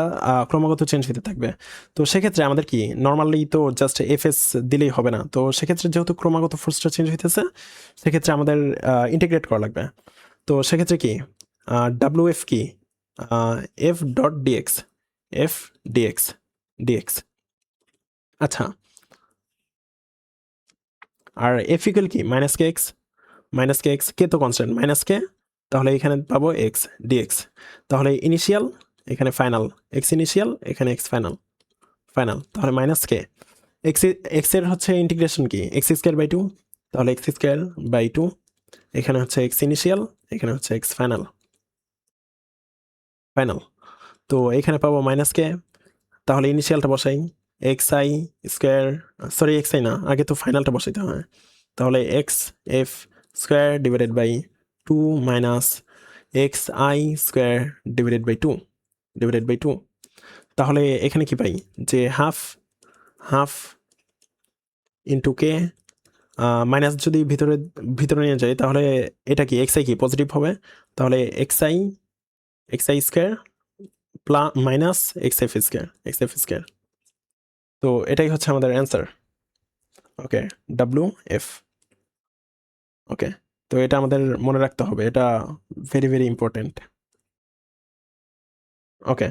[SPEAKER 1] ক্রমাগত চেঞ্জ হতে থাকবে। তো সেক্ষেত্রে আমাদের কি নর্মালি তো জাস্ট এফ এস দিলেই হবে না, তো সেক্ষেত্রে যেহেতু ক্রমাগত ফোর্সটা চেঞ্জ হইতেছে সেক্ষেত্রে আমাদের ইন্টিগ্রেট করা লাগবে। তো সেক্ষেত্রে কি ডাব্লিউ এফ কি F dot dx, F dx, dx. আচ্ছা, আর এফ ইকুয়াল কি minus k x, minus k x, k তো কনস্ট্যান্ট মাইনাস কে, তাহলে এখানে পাবো এক্স ডিএক্স। তাহলে ইনিশিয়াল এখানে ফাইনাল, এক্স ইনিশিয়াল এখানে এক্স ফাইনাল, ফাইনাল, তাহলে মাইনাস কে এক্স, এক্স এর হচ্ছে ইন্টিগ্রেশন কি এক্স স্কোয়ার বাই টু, তাহলে এক্স স্কোয়ার বাই টু, এখানে হচ্ছে এক্স ইনিশিয়াল, এখানে হচ্ছে এক্স ফাইনাল, ফাইনাল। তো এখানে পাবো মাইনাস কে, তাহলে ইনিশিয়ালটা বসাই x i square, sorry x i না, আগে তো ফাইনালটা বসাইতে হয়। তাহলে x f square divided by two minus x i square divided by two, divided by two. তাহলে এখানে কি পাই যে half, half into k, minus যদি ভিতরে ভিতরে নিয়ে যাই তাহলে এটা কি এক্স আই কি পজিটিভ হবে, তাহলে x i square plus minus x f square, x f square. তো এটাই হচ্ছে আমাদের অ্যান্সার। ওকে, ডাব্লু এফ। ওকে, তো এটা আমাদের মনে রাখতে হবে, এটা ভেরি ভেরি ইম্পর্টেন্ট। ওকে।